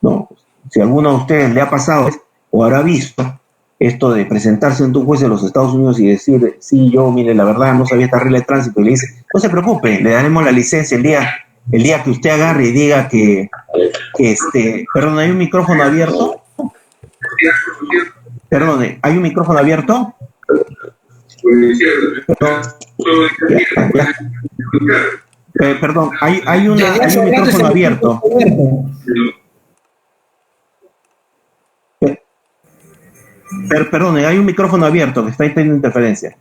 ¿no? Si a alguno de ustedes le ha pasado o habrá visto esto de presentarse ante un juez de los Estados Unidos y decir, sí, yo, mire, la verdad, no sabía esta regla de tránsito, y le dice, no se preocupe, le daremos la licencia el día que usted agarre y diga que perdón, ¿hay un micrófono abierto? Perdón, ¿hay un micrófono abierto? Perdón, hay un micrófono abierto. Perdón, hay un micrófono abierto que está teniendo interferencia.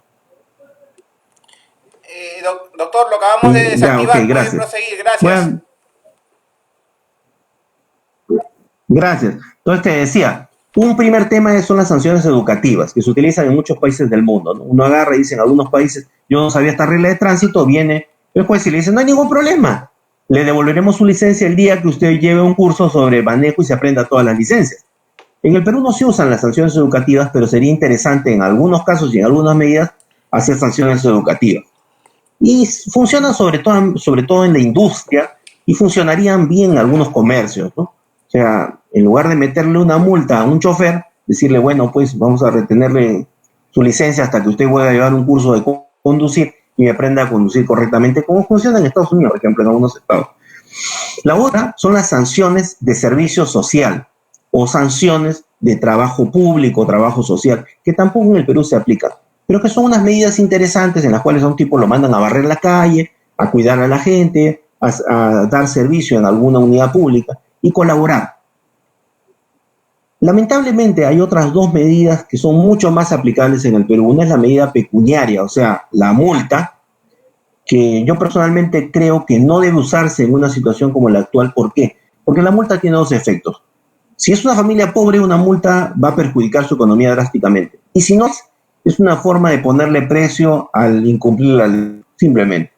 Doctor, lo acabamos de desactivar. Okay, gracias. Puede proseguir, gracias. Bueno, gracias. Entonces te decía, un primer tema son las sanciones educativas, que se utilizan en muchos países del mundo, ¿no? Uno agarra y dice en algunos países, yo no sabía esta regla de tránsito, viene el juez y le dice, no hay ningún problema, le devolveremos su licencia el día que usted lleve un curso sobre manejo y se aprenda todas las licencias. En el Perú no se usan las sanciones educativas, pero sería interesante en algunos casos y en algunas medidas hacer sanciones educativas. Y funcionan sobre todo en la industria y funcionarían bien en algunos comercios, ¿no? O sea, en lugar de meterle una multa a un chofer, decirle, bueno, pues vamos a retenerle su licencia hasta que usted pueda llevar un curso de conducir y aprenda a conducir correctamente, como funciona en Estados Unidos, por ejemplo, en algunos estados. La otra son las sanciones de servicio social o sanciones de trabajo público, trabajo social, que tampoco en el Perú se aplican, pero que son unas medidas interesantes en las cuales a un tipo lo mandan a barrer la calle, a cuidar a la gente, a dar servicio en alguna unidad pública y colaborar. Lamentablemente hay otras dos medidas que son mucho más aplicables en el Perú. Una es la medida pecuniaria, o sea, la multa, que yo personalmente creo que no debe usarse en una situación como la actual. ¿Por qué? Porque la multa tiene dos efectos. Si es una familia pobre, una multa va a perjudicar su economía drásticamente. Y si no, es una forma de ponerle precio al incumplir la ley, simplemente,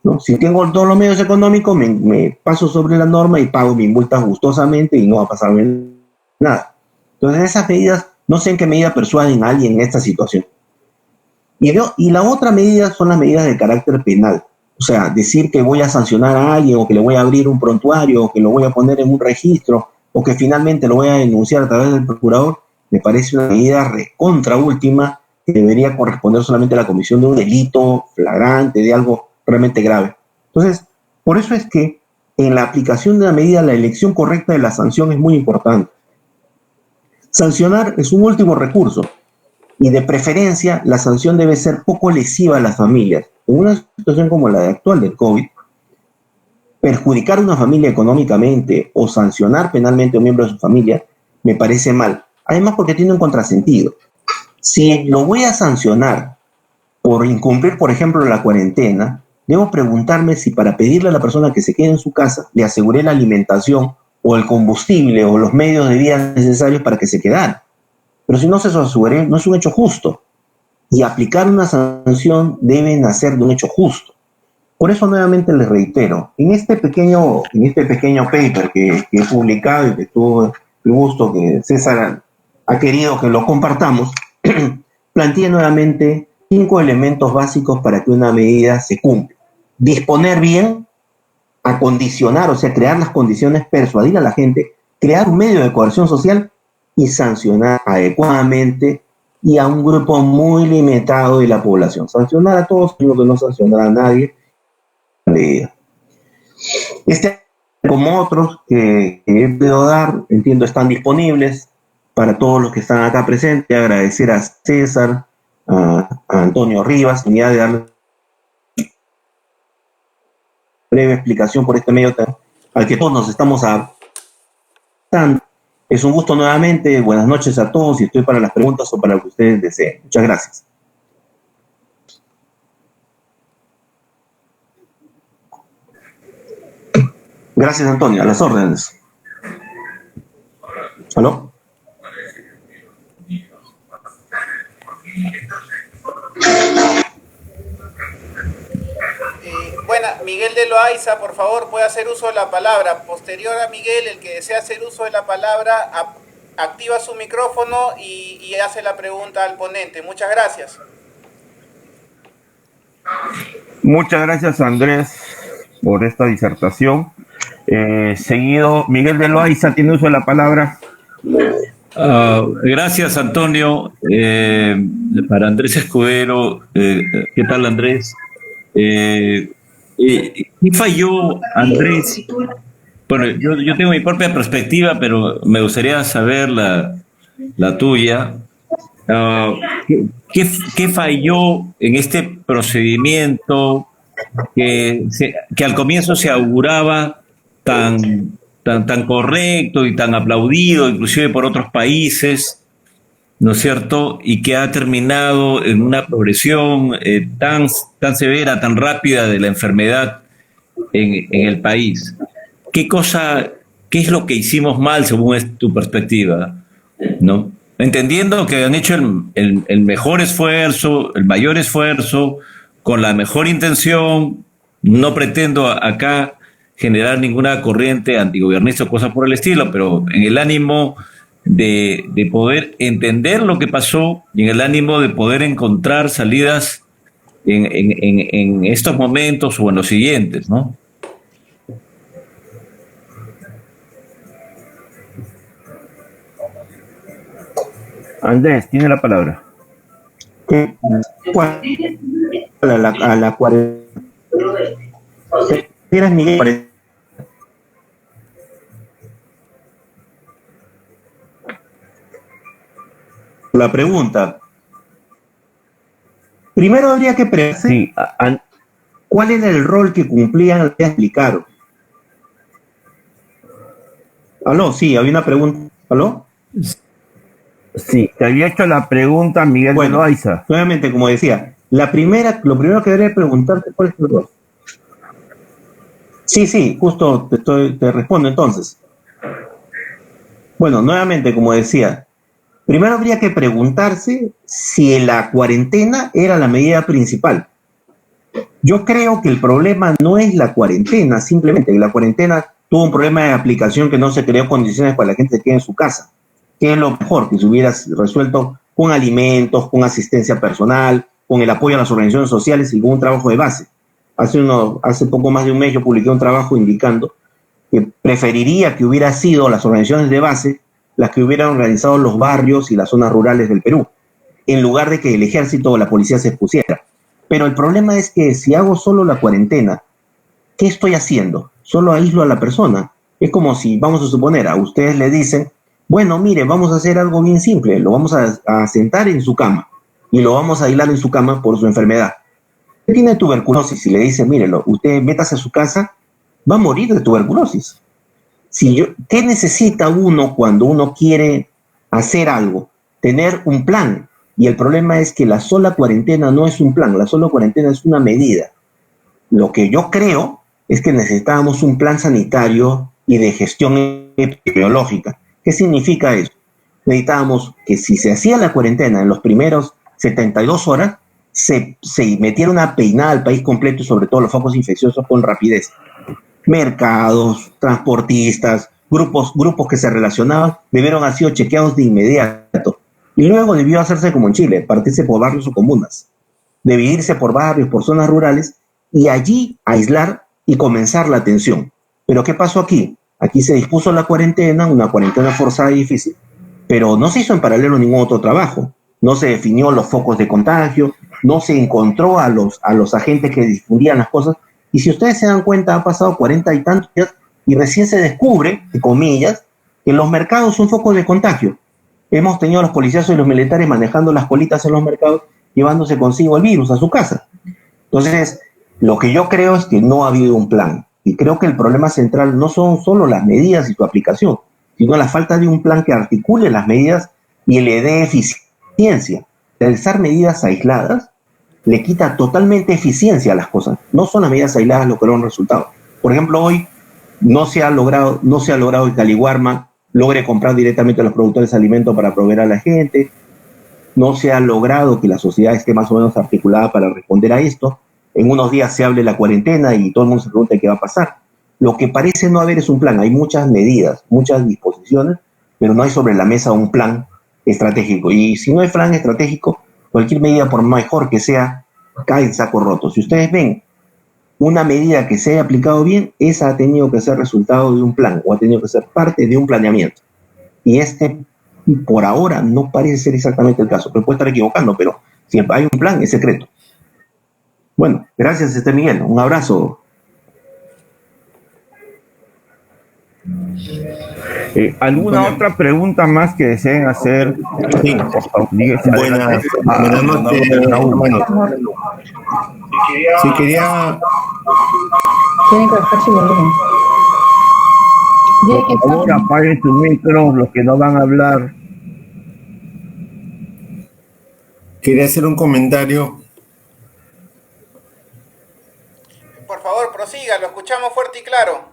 ¿no? Si tengo todos los medios económicos, me paso sobre la norma y pago mi multa gustosamente y no va a pasarme nada. Entonces esas medidas, no sé en qué medida persuaden a alguien en esta situación. Y la otra medida son las medidas de carácter penal. O sea, decir que voy a sancionar a alguien o que le voy a abrir un prontuario o que lo voy a poner en un registro o que finalmente lo voy a denunciar a través del procurador, me parece una medida recontra última que debería corresponder solamente a la comisión de un delito flagrante, de algo realmente grave. Entonces, por eso es que en la aplicación de la medida, la elección correcta de la sanción es muy importante. Sancionar es un último recurso y de preferencia la sanción debe ser poco lesiva a las familias. En una situación como la actual del COVID, perjudicar a una familia económicamente o sancionar penalmente a un miembro de su familia me parece mal. Además porque tiene un contrasentido. Si lo voy a sancionar por incumplir, por ejemplo, la cuarentena, debo preguntarme si para pedirle a la persona que se quede en su casa le aseguré la alimentación o el combustible o los medios de vida necesarios para que se quedara. Pero si no se lo aseguré, no es un hecho justo. Y aplicar una sanción debe nacer de un hecho justo. Por eso nuevamente les reitero, en este pequeño paper que he publicado y que tuvo el gusto que César ha querido que lo compartamos, planteé nuevamente 5 elementos básicos para que una medida se cumpla. Disponer bien, acondicionar, o sea, crear las condiciones, persuadir a la gente, crear un medio de coerción social y sancionar adecuadamente y a un grupo muy limitado de la población. Sancionar a todos, creo que no sancionar a nadie. Como otros que he podido dar, entiendo, están disponibles para todos los que están acá presentes, agradecer a César, a Antonio Rivas, unidad de darle breve explicación por este medio al que todos nos estamos adaptando. Es un gusto nuevamente, buenas noches a todos y estoy para las preguntas o para lo que ustedes deseen. Muchas gracias. Gracias, Antonio, a las órdenes. ¿Aló? Bueno, Miguel de Loaiza, por favor, puede hacer uso de la palabra. Posterior a Miguel, el que desea hacer uso de la palabra, activa su micrófono y hace la pregunta al ponente. Muchas gracias. Muchas gracias, Andrés, por esta disertación. Seguido, Miguel de Loaiza tiene uso de la palabra. Gracias, Antonio. Para Andrés Escudero, ¿qué tal, Andrés? ¿Qué falló, Andrés? Bueno, yo tengo mi propia perspectiva, pero me gustaría saber la tuya. ¿Qué falló en este procedimiento que al comienzo se auguraba tan correcto y tan aplaudido, inclusive por otros países, ¿no es cierto? Y que ha terminado en una progresión tan severa, tan rápida de la enfermedad en el país. ¿Qué es lo que hicimos mal según tu perspectiva? ¿No? Entendiendo que han hecho el mejor esfuerzo, el mayor esfuerzo, con la mejor intención. No pretendo acá generar ninguna corriente antigobernista o cosas por el estilo, pero en el ánimo de poder entender lo que pasó y en el ánimo de poder encontrar salidas en estos momentos o en los siguientes, ¿no? Andrés, tiene la palabra. A la 40. Miguel. La pregunta. Primero habría que preguntarse Sí, cuál era el rol que cumplían, ya explicaron. ¿Aló? Sí, había una pregunta. ¿Aló? sí, te había hecho la pregunta Miguel de Loaiza. Nuevamente, como decía, lo primero que debería preguntarte cuál es tu rol. Sí, justo te respondo entonces. Bueno, nuevamente, como decía, primero habría que preguntarse si la cuarentena era la medida principal. Yo creo que el problema no es la cuarentena, simplemente la cuarentena tuvo un problema de aplicación que no se creó condiciones para que la gente se quede en su casa, que es lo mejor, que se hubiera resuelto con alimentos, con asistencia personal, con el apoyo a las organizaciones sociales y con un trabajo de base. Hace poco más de un mes yo publiqué un trabajo indicando que preferiría que hubiera sido las organizaciones de base las que hubieran organizado los barrios y las zonas rurales del Perú, en lugar de que el ejército o la policía se expusiera. Pero el problema es que si hago solo la cuarentena, ¿qué estoy haciendo? Solo aíslo a la persona. Es como si, vamos a suponer, a ustedes le dicen, bueno, mire, vamos a hacer algo bien simple, lo vamos a sentar en su cama y lo vamos a aislar en su cama por su enfermedad. Usted tiene tuberculosis y le dicen, mírelo, usted métase a su casa, va a morir de tuberculosis. ¿Qué necesita uno cuando uno quiere hacer algo? Tener un plan. Y el problema es que la sola cuarentena no es un plan, la sola cuarentena es una medida. Lo que yo creo es que necesitábamos un plan sanitario y de gestión epidemiológica. ¿Qué significa eso? Necesitábamos que si se hacía la cuarentena en los primeros 72 horas, se metiera una peinada al país completo y sobre todo los focos infecciosos con rapidez. Mercados, transportistas, grupos que se relacionaban, debieron haber sido chequeados de inmediato. Y luego debió hacerse como en Chile, partirse por barrios o comunas, dividirse por barrios, por zonas rurales, y allí aislar y comenzar la atención. Pero ¿qué pasó aquí? Aquí se dispuso la cuarentena, una cuarentena forzada y difícil, pero no se hizo en paralelo ningún otro trabajo. No se definió los focos de contagio, no se encontró a los agentes que difundían las cosas. Y si ustedes se dan cuenta, han pasado 40 y tantos días y recién se descubre, entre comillas, que los mercados son focos de contagio. hemos tenido a los policías y los militares manejando las colitas en los mercados, llevándose consigo el virus a su casa. Entonces, lo que yo creo es que no ha habido un plan. Y creo que el problema central no son solo las medidas y su aplicación, sino la falta de un plan que articule las medidas y le dé eficiencia. Realizar medidas aisladas le quita totalmente eficiencia a las cosas. No son las medidas aisladas lo que logra un resultado. Por ejemplo, hoy no se ha logrado que Caliwarma logre comprar directamente a los productores de alimentos para proveer a la gente. No se ha logrado que la sociedad esté más o menos articulada para responder a esto. En unos días se hable de la cuarentena y todo el mundo se pregunta qué va a pasar. Lo que parece no haber es un plan. Hay muchas medidas, muchas disposiciones, pero no hay sobre la mesa un plan estratégico. Y si no hay plan estratégico, cualquier medida, por mejor que sea, cae en saco roto. Si ustedes ven una medida que se haya aplicado bien, esa ha tenido que ser resultado de un plan o ha tenido que ser parte de un planeamiento. Y por ahora, no parece ser exactamente el caso. Me puedo estar equivocando, pero si hay un plan, es secreto. Bueno, gracias, Miguel. Un abrazo. ¿Alguna otra pregunta más que deseen hacer? Sí. Buenas noches, hermanos. Sí, quería... Tienen que bajar su volumen. Por favor, apaguen sus micros, los que no van a hablar. Quería hacer un comentario. Por favor, prosiga, lo escuchamos fuerte y claro.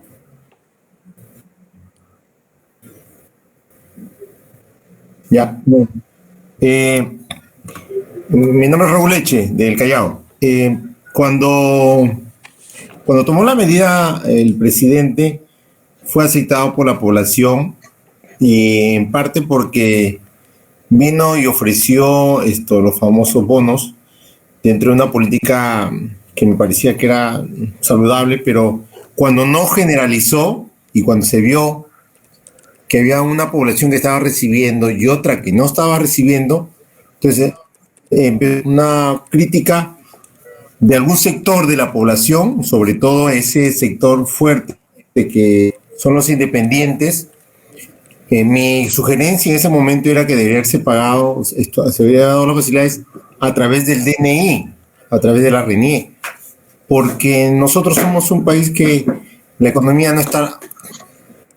Ya. Mi nombre es Raúl Leche, del Callao. Cuando tomó la medida el presidente, fue aceptado por la población y en parte porque vino y ofreció los famosos bonos dentro de una política que me parecía que era saludable, pero cuando no generalizó y cuando se vio que había una población que estaba recibiendo y otra que no estaba recibiendo, entonces una crítica de algún sector de la población, sobre todo ese sector fuerte que son los independientes. Mi sugerencia en ese momento era que debería haberse pagado, se habría dado las facilidades a través del DNI, a través de la RENIE, porque nosotros somos un país que la economía no está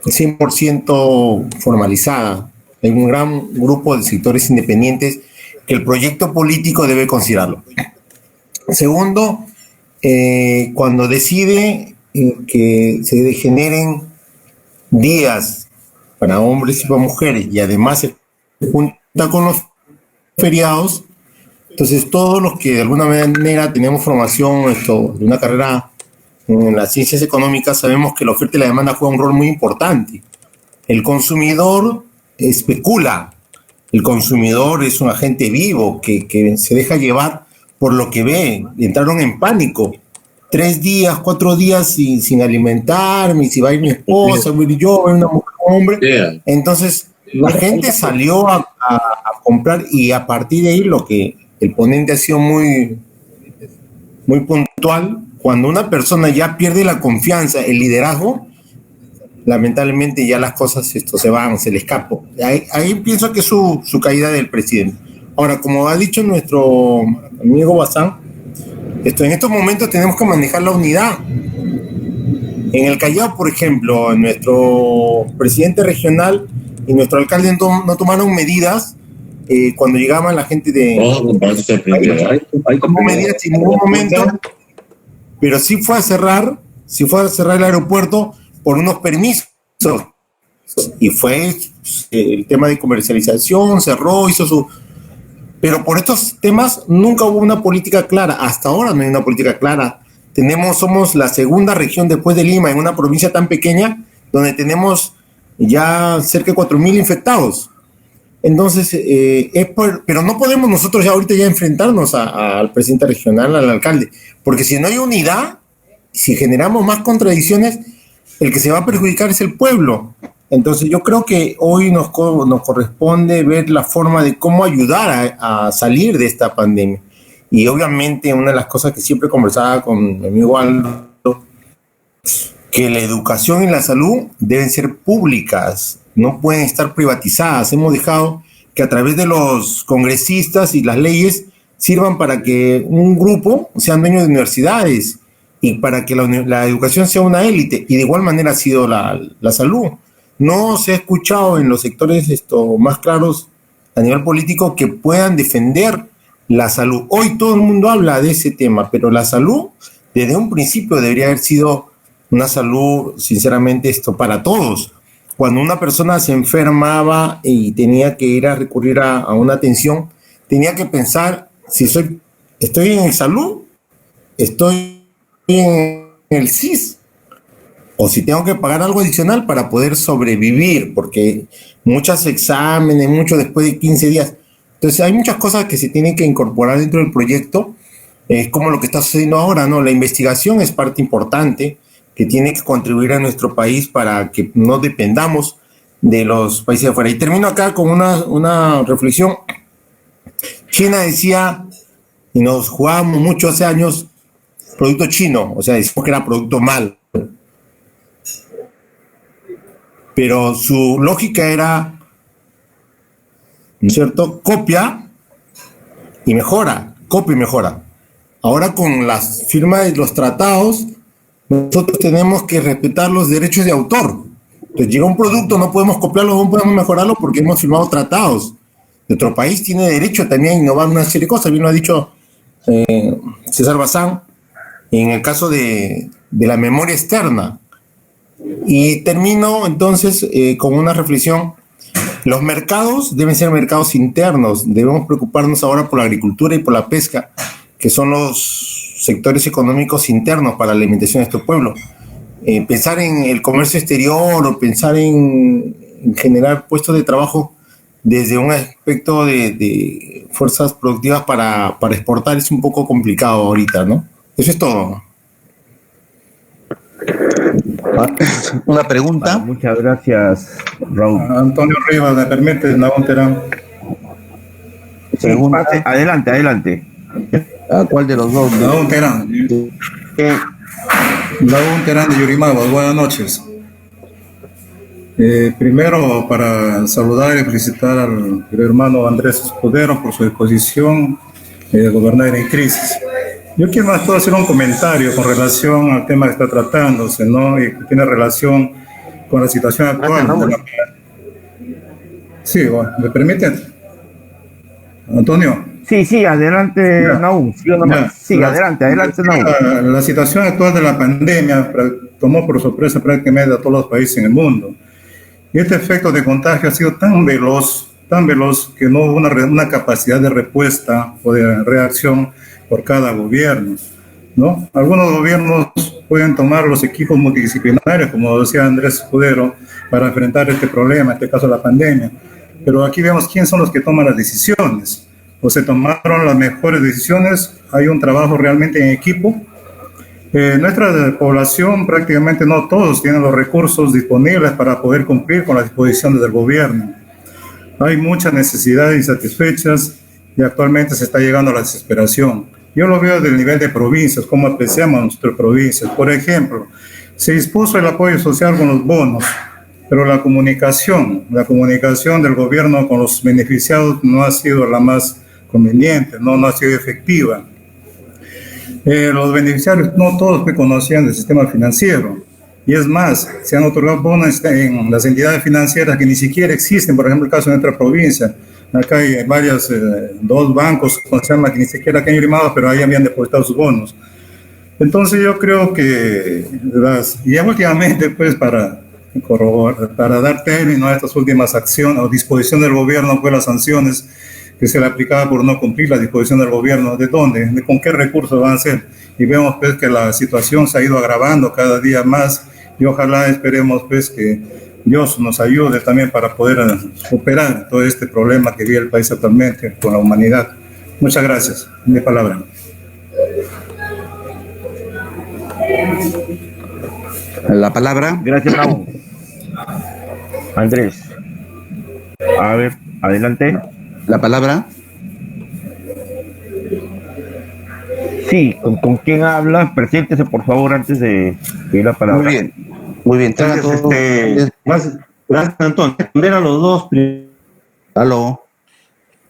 100% formalizada. Hay un gran grupo de sectores independientes que el proyecto político debe considerarlo. Segundo, cuando decide que se generen días para hombres y para mujeres y además se junta con los feriados, entonces todos los que de alguna manera tenemos formación de una carrera en las ciencias económicas sabemos que la oferta y la demanda juegan un rol muy importante. El consumidor especula, el consumidor es un agente vivo que se deja llevar por lo que ve. Entraron en pánico. 3 días, 4 días sin alimentarme, si va a ir mi esposa, voy a ir yo, voy a ir una mujer, un hombre. Entonces la gente salió a comprar y a partir de ahí lo que el ponente ha sido muy, muy puntual. Cuando una persona ya pierde la confianza, el liderazgo, lamentablemente ya las cosas se van, se le escapan. Ahí pienso que es su caída del presidente. Ahora, como ha dicho nuestro amigo Bazán, en estos momentos tenemos que manejar la unidad. En el Callao, por ejemplo, nuestro presidente regional y nuestro alcalde no tomaron medidas cuando llegaba la gente de... No tomó medidas en ningún momento, pero sí fue a cerrar el aeropuerto por unos permisos. Y fue el tema de comercialización, cerró, hizo su... Pero por estos temas nunca hubo una política clara. Hasta ahora no hay una política clara. Somos la segunda región después de Lima, en una provincia tan pequeña, donde tenemos ya cerca de 4.000 infectados. Entonces, pero no podemos nosotros ya ahorita enfrentarnos al presidente regional, al alcalde, porque si no hay unidad, si generamos más contradicciones, el que se va a perjudicar es el pueblo. Entonces yo creo que hoy nos corresponde ver la forma de cómo ayudar a salir de esta pandemia. Y obviamente una de las cosas que siempre conversaba con mi amigo Aldo, que la educación y la salud deben ser públicas, no pueden estar privatizadas. Hemos dejado que a través de los congresistas y las leyes sirvan para que un grupo sean dueños de universidades y para que la educación sea una élite. Y de igual manera ha sido la salud. No se ha escuchado en los sectores más claros a nivel político que puedan defender la salud. Hoy todo el mundo habla de ese tema, pero la salud desde un principio debería haber sido una salud, sinceramente, para todos. Cuando una persona se enfermaba y tenía que ir a recurrir a una atención, tenía que pensar si estoy en salud, estoy en el SIS, o si tengo que pagar algo adicional para poder sobrevivir, porque muchos exámenes, mucho después de 15 días. Entonces hay muchas cosas que se tienen que incorporar dentro del proyecto, es como lo que está sucediendo ahora, ¿no? La investigación es parte importante que tiene que contribuir a nuestro país para que no dependamos de los países de afuera. Y termino acá con una reflexión. China decía, y nos jugábamos mucho hace años, producto chino, o sea, decimos que era producto malo. Pero su lógica era, ¿no es cierto?, copia y mejora, copia y mejora. Ahora con la firma de los tratados, nosotros tenemos que respetar los derechos de autor. Entonces llega un producto, no podemos copiarlo, no podemos mejorarlo porque hemos firmado tratados. Nuestro país tiene derecho también a innovar una serie de cosas, bien lo ha dicho César Bazán, en el caso de la memoria externa. Y termino entonces con una reflexión. Los mercados deben ser mercados internos, debemos preocuparnos ahora por la agricultura y por la pesca, que son los sectores económicos internos para la alimentación de nuestro pueblo. Pensar en el comercio exterior o pensar en generar puestos de trabajo desde un aspecto de fuerzas productivas para exportar es un poco complicado ahorita, ¿no? Eso es todo. Una pregunta. Muchas gracias, Raúl. Antonio Rivas, ¿me permite? Nahum Terán. Sí, adelante. ¿Cuál de los dos? Nahum Terán. Nahum Terán de Yurimaguas. Buenas noches. Primero, para saludar y felicitar al hermano Andrés Escudero por su exposición de gobernar en crisis. Yo quiero más todo hacer un comentario con relación al tema que está tratándose, ¿no? Y que tiene relación con la situación actual. Sí, bueno, ¿me permiten? Antonio. Sí, adelante, Nahum. Sí, adelante, Nahum. La situación actual de la pandemia tomó por sorpresa prácticamente a todos los países en el mundo. Y este efecto de contagio ha sido tan veloz que no hubo una capacidad de respuesta o de reacción por cada gobierno, ¿no? Algunos gobiernos pueden tomar los equipos multidisciplinarios, como decía Andrés Escudero, para enfrentar este problema, en este caso la pandemia. Pero aquí vemos quiénes son los que toman las decisiones. O se tomaron las mejores decisiones, hay un trabajo realmente en equipo. Nuestra población, prácticamente no todos tienen los recursos disponibles para poder cumplir con las disposiciones del gobierno. Hay muchas necesidades insatisfechas y actualmente se está llegando a la desesperación. Yo lo veo del nivel de provincias, cómo apreciamos nuestras provincias. Por ejemplo, se dispuso el apoyo social con los bonos, pero la comunicación del gobierno con los beneficiados no ha sido la más conveniente, no ha sido efectiva. Los beneficiarios no todos conocían del sistema financiero. Y es más, se han otorgado bonos en las entidades financieras que ni siquiera existen. Por ejemplo, el caso de nuestra provincia. Acá hay dos bancos que ni siquiera aquí han firmado, pero ahí habían depositado sus bonos. Entonces yo creo que ya últimamente, pues, para dar término a estas últimas acciones o disposición del gobierno, pues las sanciones que se le aplicaba por no cumplir la disposición del gobierno, ¿de dónde? ¿Con qué recursos van a ser? Y vemos, pues, que la situación se ha ido agravando cada día más y ojalá esperemos, pues, que Dios nos ayude también para poder superar todo este problema que vive el país actualmente con la humanidad. Muchas gracias. Mi palabra. La palabra. Gracias, Raúl. Andrés. A ver, adelante. La palabra. Sí, ¿con quién habla? Preséntese, por favor, antes de la palabra. Muy bien. Gracias, Antonio. Responder a los dos. Aló.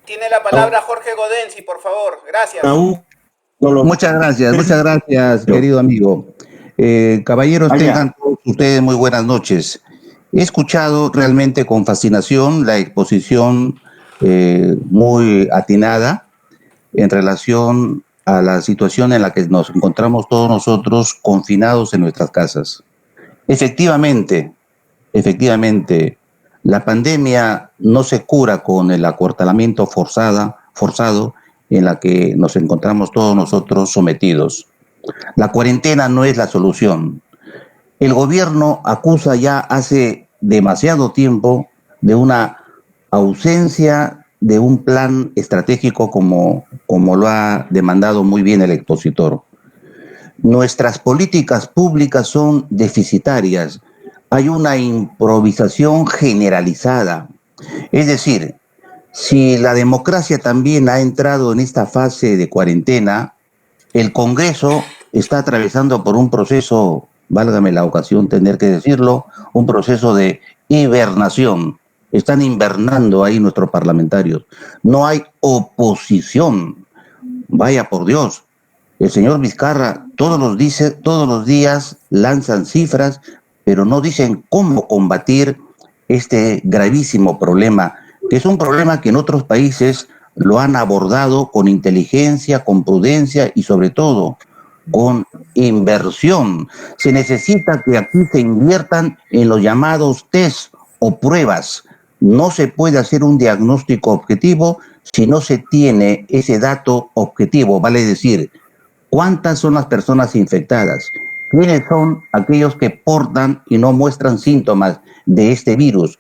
Tiene la palabra Jorge Godensi, por favor. Gracias. Muchas gracias, querido amigo. Caballeros, tengan todos ustedes muy buenas noches. He escuchado realmente con fascinación la exposición muy atinada en relación a la situación en la que nos encontramos todos nosotros confinados en nuestras casas. Efectivamente, la pandemia no se cura con el acuartelamiento forzado en la que nos encontramos todos nosotros sometidos. La cuarentena no es la solución. El gobierno acusa ya hace demasiado tiempo de una ausencia de un plan estratégico como lo ha demandado muy bien el expositor. Nuestras políticas públicas son deficitarias. Hay una improvisación generalizada. Es decir, si la democracia también ha entrado en esta fase de cuarentena, el Congreso está atravesando por un proceso, válgame la ocasión tener que decirlo, un proceso de hibernación. Están invernando ahí nuestros parlamentarios. No hay oposición. Vaya por Dios. El señor Vizcarra todos los días lanzan cifras, pero no dicen cómo combatir este gravísimo problema, que es un problema que en otros países lo han abordado con inteligencia, con prudencia y sobre todo con inversión. Se necesita que aquí se inviertan en los llamados test o pruebas. No se puede hacer un diagnóstico objetivo si no se tiene ese dato objetivo, vale decir, ¿cuántas son las personas infectadas? ¿Quiénes son aquellos que portan y no muestran síntomas de este virus?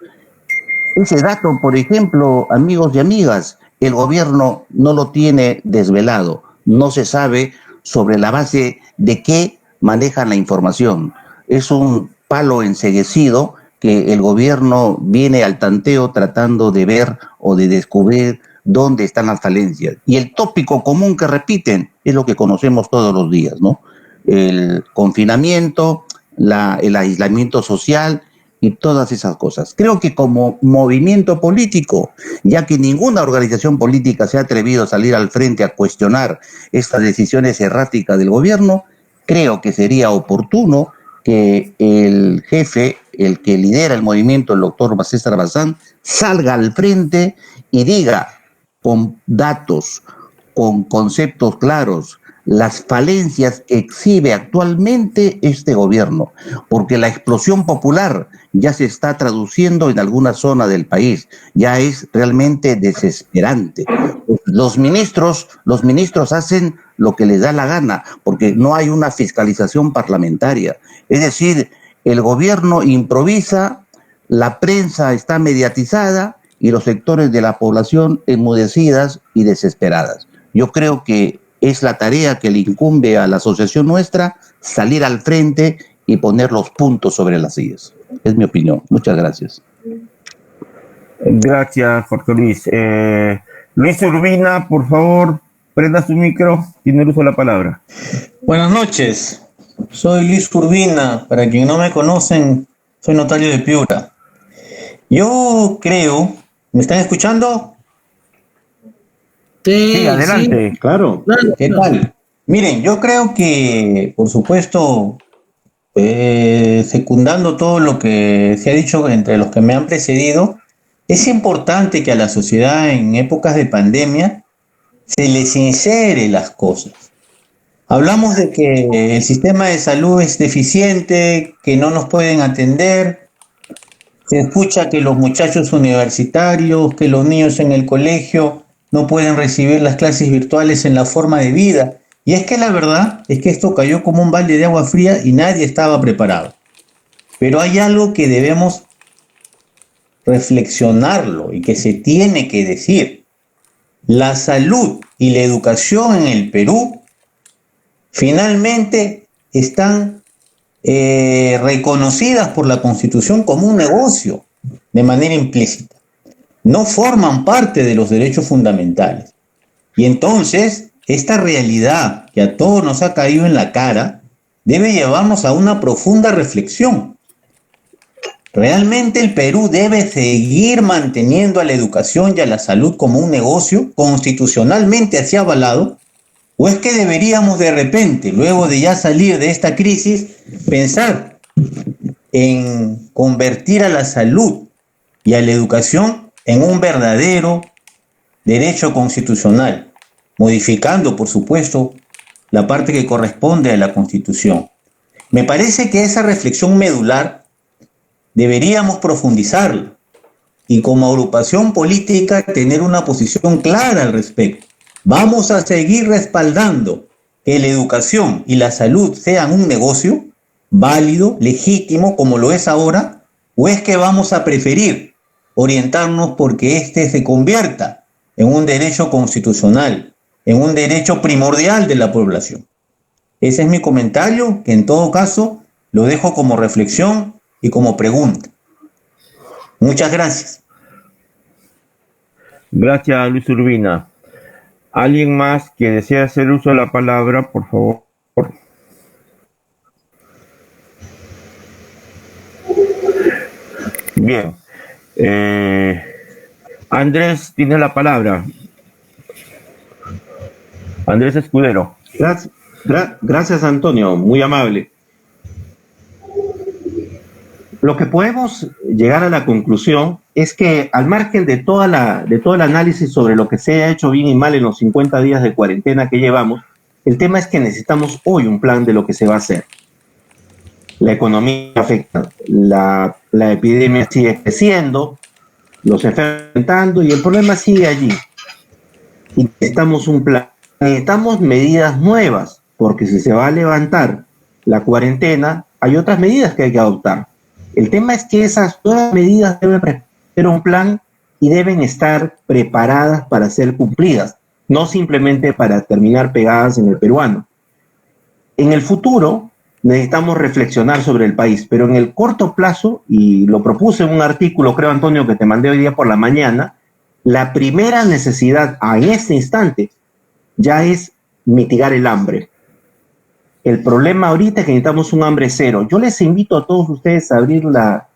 Ese dato, por ejemplo, amigos y amigas, el gobierno no lo tiene desvelado. No se sabe sobre la base de qué manejan la información. Es un palo enceguecido que el gobierno viene al tanteo tratando de ver o de descubrir dónde están las falencias. Y el tópico común que repiten es lo que conocemos todos los días, ¿no? El confinamiento, el aislamiento social y todas esas cosas. Creo que como movimiento político, ya que ninguna organización política se ha atrevido a salir al frente a cuestionar estas decisiones erráticas del gobierno, creo que sería oportuno que el jefe, el que lidera el movimiento, el doctor César Bazán, salga al frente y diga con datos, con conceptos claros, las falencias que exhibe actualmente este gobierno, porque la explosión popular ya se está traduciendo en alguna zona del país, ya es realmente desesperante. Los ministros hacen lo que les da la gana, porque no hay una fiscalización parlamentaria. Es decir, el gobierno improvisa, la prensa está mediatizada y los sectores de la población enmudecidas y desesperadas. Yo creo que es la tarea que le incumbe a la asociación nuestra salir al frente y poner los puntos sobre las sillas. Es mi opinión. Muchas gracias. Gracias, Jorge Luis. Luis Urbina, por favor, prenda su micro. Tiene el uso de la palabra. Buenas noches. Soy Luis Urbina. Para quien no me conocen, soy notario de Piura. Yo creo... ¿Me están escuchando? Sí, adelante. Sí. Claro. ¿Qué tal? Miren, yo creo que, por supuesto, secundando todo lo que se ha dicho entre los que me han precedido, es importante que a la sociedad en épocas de pandemia se le sincere las cosas. Hablamos de que el sistema de salud es deficiente, que no nos pueden atender. Se escucha que los muchachos universitarios, que los niños en el colegio no pueden recibir las clases virtuales en la forma de vida. Y es que la verdad es que esto cayó como un balde de agua fría y nadie estaba preparado. Pero hay algo que debemos reflexionarlo y que se tiene que decir. La salud y la educación en el Perú finalmente están reconocidas por la Constitución como un negocio de manera implícita. No forman parte de los derechos fundamentales. Y entonces, esta realidad que a todos nos ha caído en la cara debe llevarnos a una profunda reflexión. ¿Realmente el Perú debe seguir manteniendo a la educación y a la salud como un negocio constitucionalmente así avalado? ¿O es que deberíamos de repente, luego de ya salir de esta crisis, pensar en convertir a la salud y a la educación en un verdadero derecho constitucional, modificando, por supuesto, la parte que corresponde a la Constitución? Me parece que esa reflexión medular deberíamos profundizarla y como agrupación política tener una posición clara al respecto. ¿Vamos a seguir respaldando que la educación y la salud sean un negocio válido, legítimo, como lo es ahora? ¿O es que vamos a preferir orientarnos porque éste se convierta en un derecho constitucional, en un derecho primordial de la población? Ese es mi comentario, que en todo caso lo dejo como reflexión y como pregunta. Muchas gracias. Gracias, Luis Urbina. ¿Alguien más que desea hacer uso de la palabra, por favor? Bien. Andrés tiene la palabra. Andrés Escudero. Gracias, Antonio, muy amable. Lo que podemos llegar a la conclusión es que, al margen de todo el análisis sobre lo que se ha hecho bien y mal en los 50 días de cuarentena que llevamos, el tema es que necesitamos hoy un plan de lo que se va a hacer. La economía afecta, la epidemia sigue creciendo, los enfermos aumentando y el problema sigue allí. Y necesitamos un plan. Necesitamos medidas nuevas, porque si se va a levantar la cuarentena, hay otras medidas que hay que adoptar. El tema es que esas nuevas medidas deben tener un plan y deben estar preparadas para ser cumplidas, no simplemente para terminar pegadas en el peruano. En el futuro necesitamos reflexionar sobre el país, pero en el corto plazo, y lo propuse en un artículo, creo, Antonio, que te mandé hoy día por la mañana, la primera necesidad en este instante ya es mitigar el hambre. El problema ahorita es que necesitamos un hambre cero. Yo les invito a todos ustedes a abrir la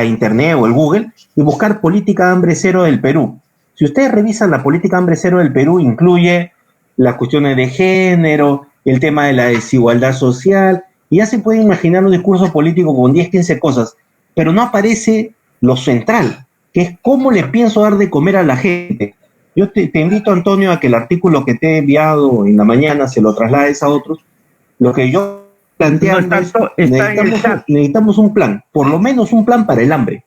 internet o el Google y buscar política hambre cero del Perú. Si ustedes revisan la política hambre cero del Perú, incluye las cuestiones de género, el tema de la desigualdad social, y ya se pueden imaginar un discurso político con 10, 15 cosas, pero no aparece lo central, que es cómo le pienso dar de comer a la gente. Yo te invito, Antonio, a que el artículo que te he enviado en la mañana se lo traslades a otros. Lo que yo planteando es necesitamos un plan, por lo menos un plan para el hambre.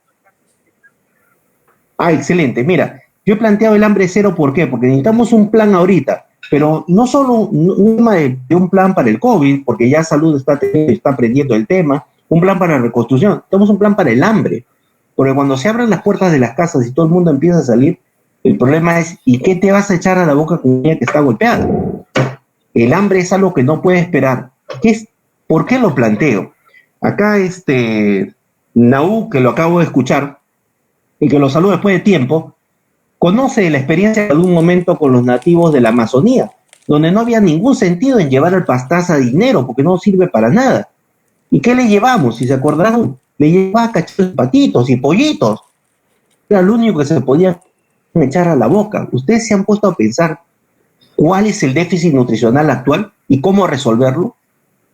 Excelente. Mira, yo he planteado el hambre cero, ¿por qué? Porque necesitamos un plan ahorita, pero no solo un tema de un plan para el COVID, porque ya Salud está aprendiendo el tema, un plan para la reconstrucción, necesitamos un plan para el hambre, porque cuando se abran las puertas de las casas y todo el mundo empieza a salir, el problema es, ¿y qué te vas a echar a la boca con ella que está golpeada? El hambre es algo que no puede esperar. ¿Por qué lo planteo? Acá Naú, que lo acabo de escuchar, y que lo saludo después de tiempo, conoce la experiencia de algún momento con los nativos de la Amazonía, donde no había ningún sentido en llevar al pastaza dinero, porque no sirve para nada. ¿Y qué le llevamos? Si se acordarán, le llevaba cachorros, patitos y pollitos. Era lo único que se podía echar a la boca. Ustedes se han puesto a pensar cuál es el déficit nutricional actual y cómo resolverlo,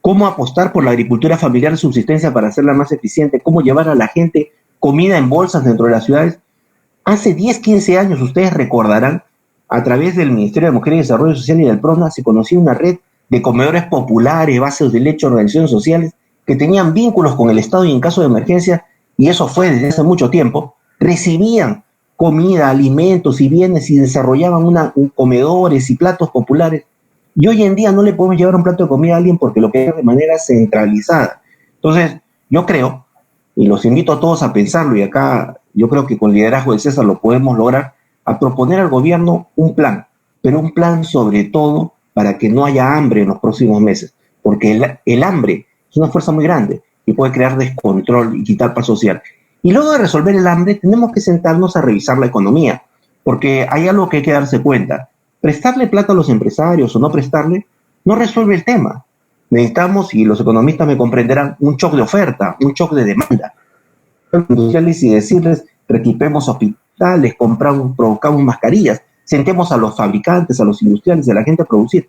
cómo apostar por la agricultura familiar de subsistencia para hacerla más eficiente, cómo llevar a la gente comida en bolsas dentro de las ciudades. Hace 10, 15 años, ustedes recordarán, a través del Ministerio de Mujer y Desarrollo Social y del PRONA, se conocía una red de comedores populares, bases de leche, organizaciones sociales, que tenían vínculos con el Estado y en caso de emergencia, y eso fue desde hace mucho tiempo, recibían comida, alimentos y bienes y desarrollaban comedores y platos populares. Y hoy en día no le podemos llevar un plato de comida a alguien porque lo que es de manera centralizada. Entonces, yo creo, y los invito a todos a pensarlo, y acá yo creo que con el liderazgo de César lo podemos lograr, a proponer al gobierno un plan, pero un plan sobre todo para que no haya hambre en los próximos meses, porque el hambre es una fuerza muy grande y puede crear descontrol y quitar paz social. Y luego de resolver el hambre, tenemos que sentarnos a revisar la economía, porque hay algo que hay que darse cuenta. Prestarle plata a los empresarios o no prestarle no resuelve el tema. Necesitamos, y los economistas me comprenderán, un shock de oferta, un shock de demanda. industriales y decirles, reequipemos hospitales, provocamos mascarillas, sentemos a los fabricantes, a los industriales, a la gente a producir.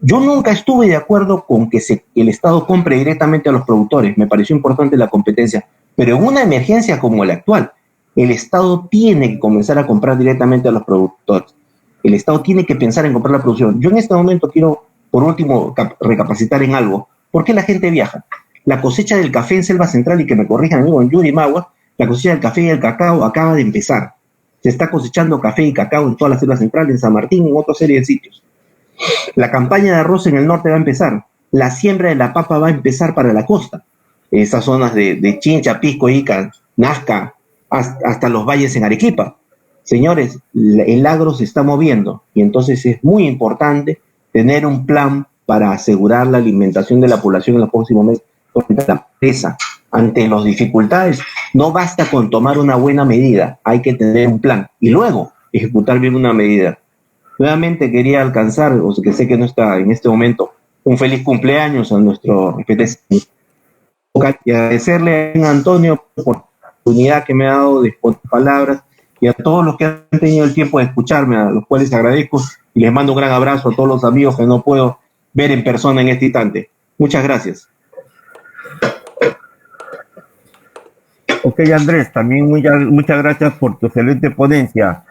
Yo nunca estuve de acuerdo con que el Estado compre directamente a los productores, me pareció importante la competencia, pero en una emergencia como la actual, el Estado tiene que comenzar a comprar directamente a los productores. El Estado tiene que pensar en comprar la producción. Yo en este momento quiero, por último, recapacitar en algo. ¿Por qué la gente viaja? La cosecha del café en Selva Central, y que me corrijan, amigo, en Yurimaguas, la cosecha del café y el cacao acaba de empezar. Se está cosechando café y cacao en toda la Selva Central, en San Martín, en otra serie de sitios. La campaña de arroz en el norte va a empezar. La siembra de la papa va a empezar para la costa. Esas zonas de Chincha, Pisco, Ica, Nazca, hasta los valles en Arequipa. Señores, el agro se está moviendo y entonces es muy importante tener un plan para asegurar la alimentación de la población en los próximos meses. La empresa, ante las dificultades, no basta con tomar una buena medida, hay que tener un plan y luego ejecutar bien una medida. Nuevamente quería alcanzar, o sea, que sé que no está en este momento, un feliz cumpleaños a nuestro y agradecerle a Antonio por la oportunidad que me ha dado de exponer palabras y a todos los que han tenido el tiempo de escucharme, a los cuales agradezco y les mando un gran abrazo a todos los amigos que no puedo ver en persona en este instante. Muchas gracias. Ok, Andrés, también muchas gracias por tu excelente ponencia.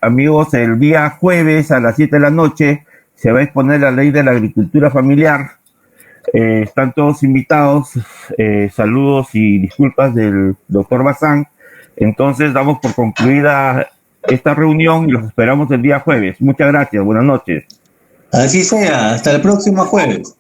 Amigos, el día jueves a las 7 de la noche se va a exponer la ley de la agricultura familiar. Están todos invitados. Saludos y disculpas del doctor Bazán. Entonces damos por concluida esta reunión y los esperamos el día jueves. Muchas gracias, buenas noches. Así sea, hasta el próximo jueves.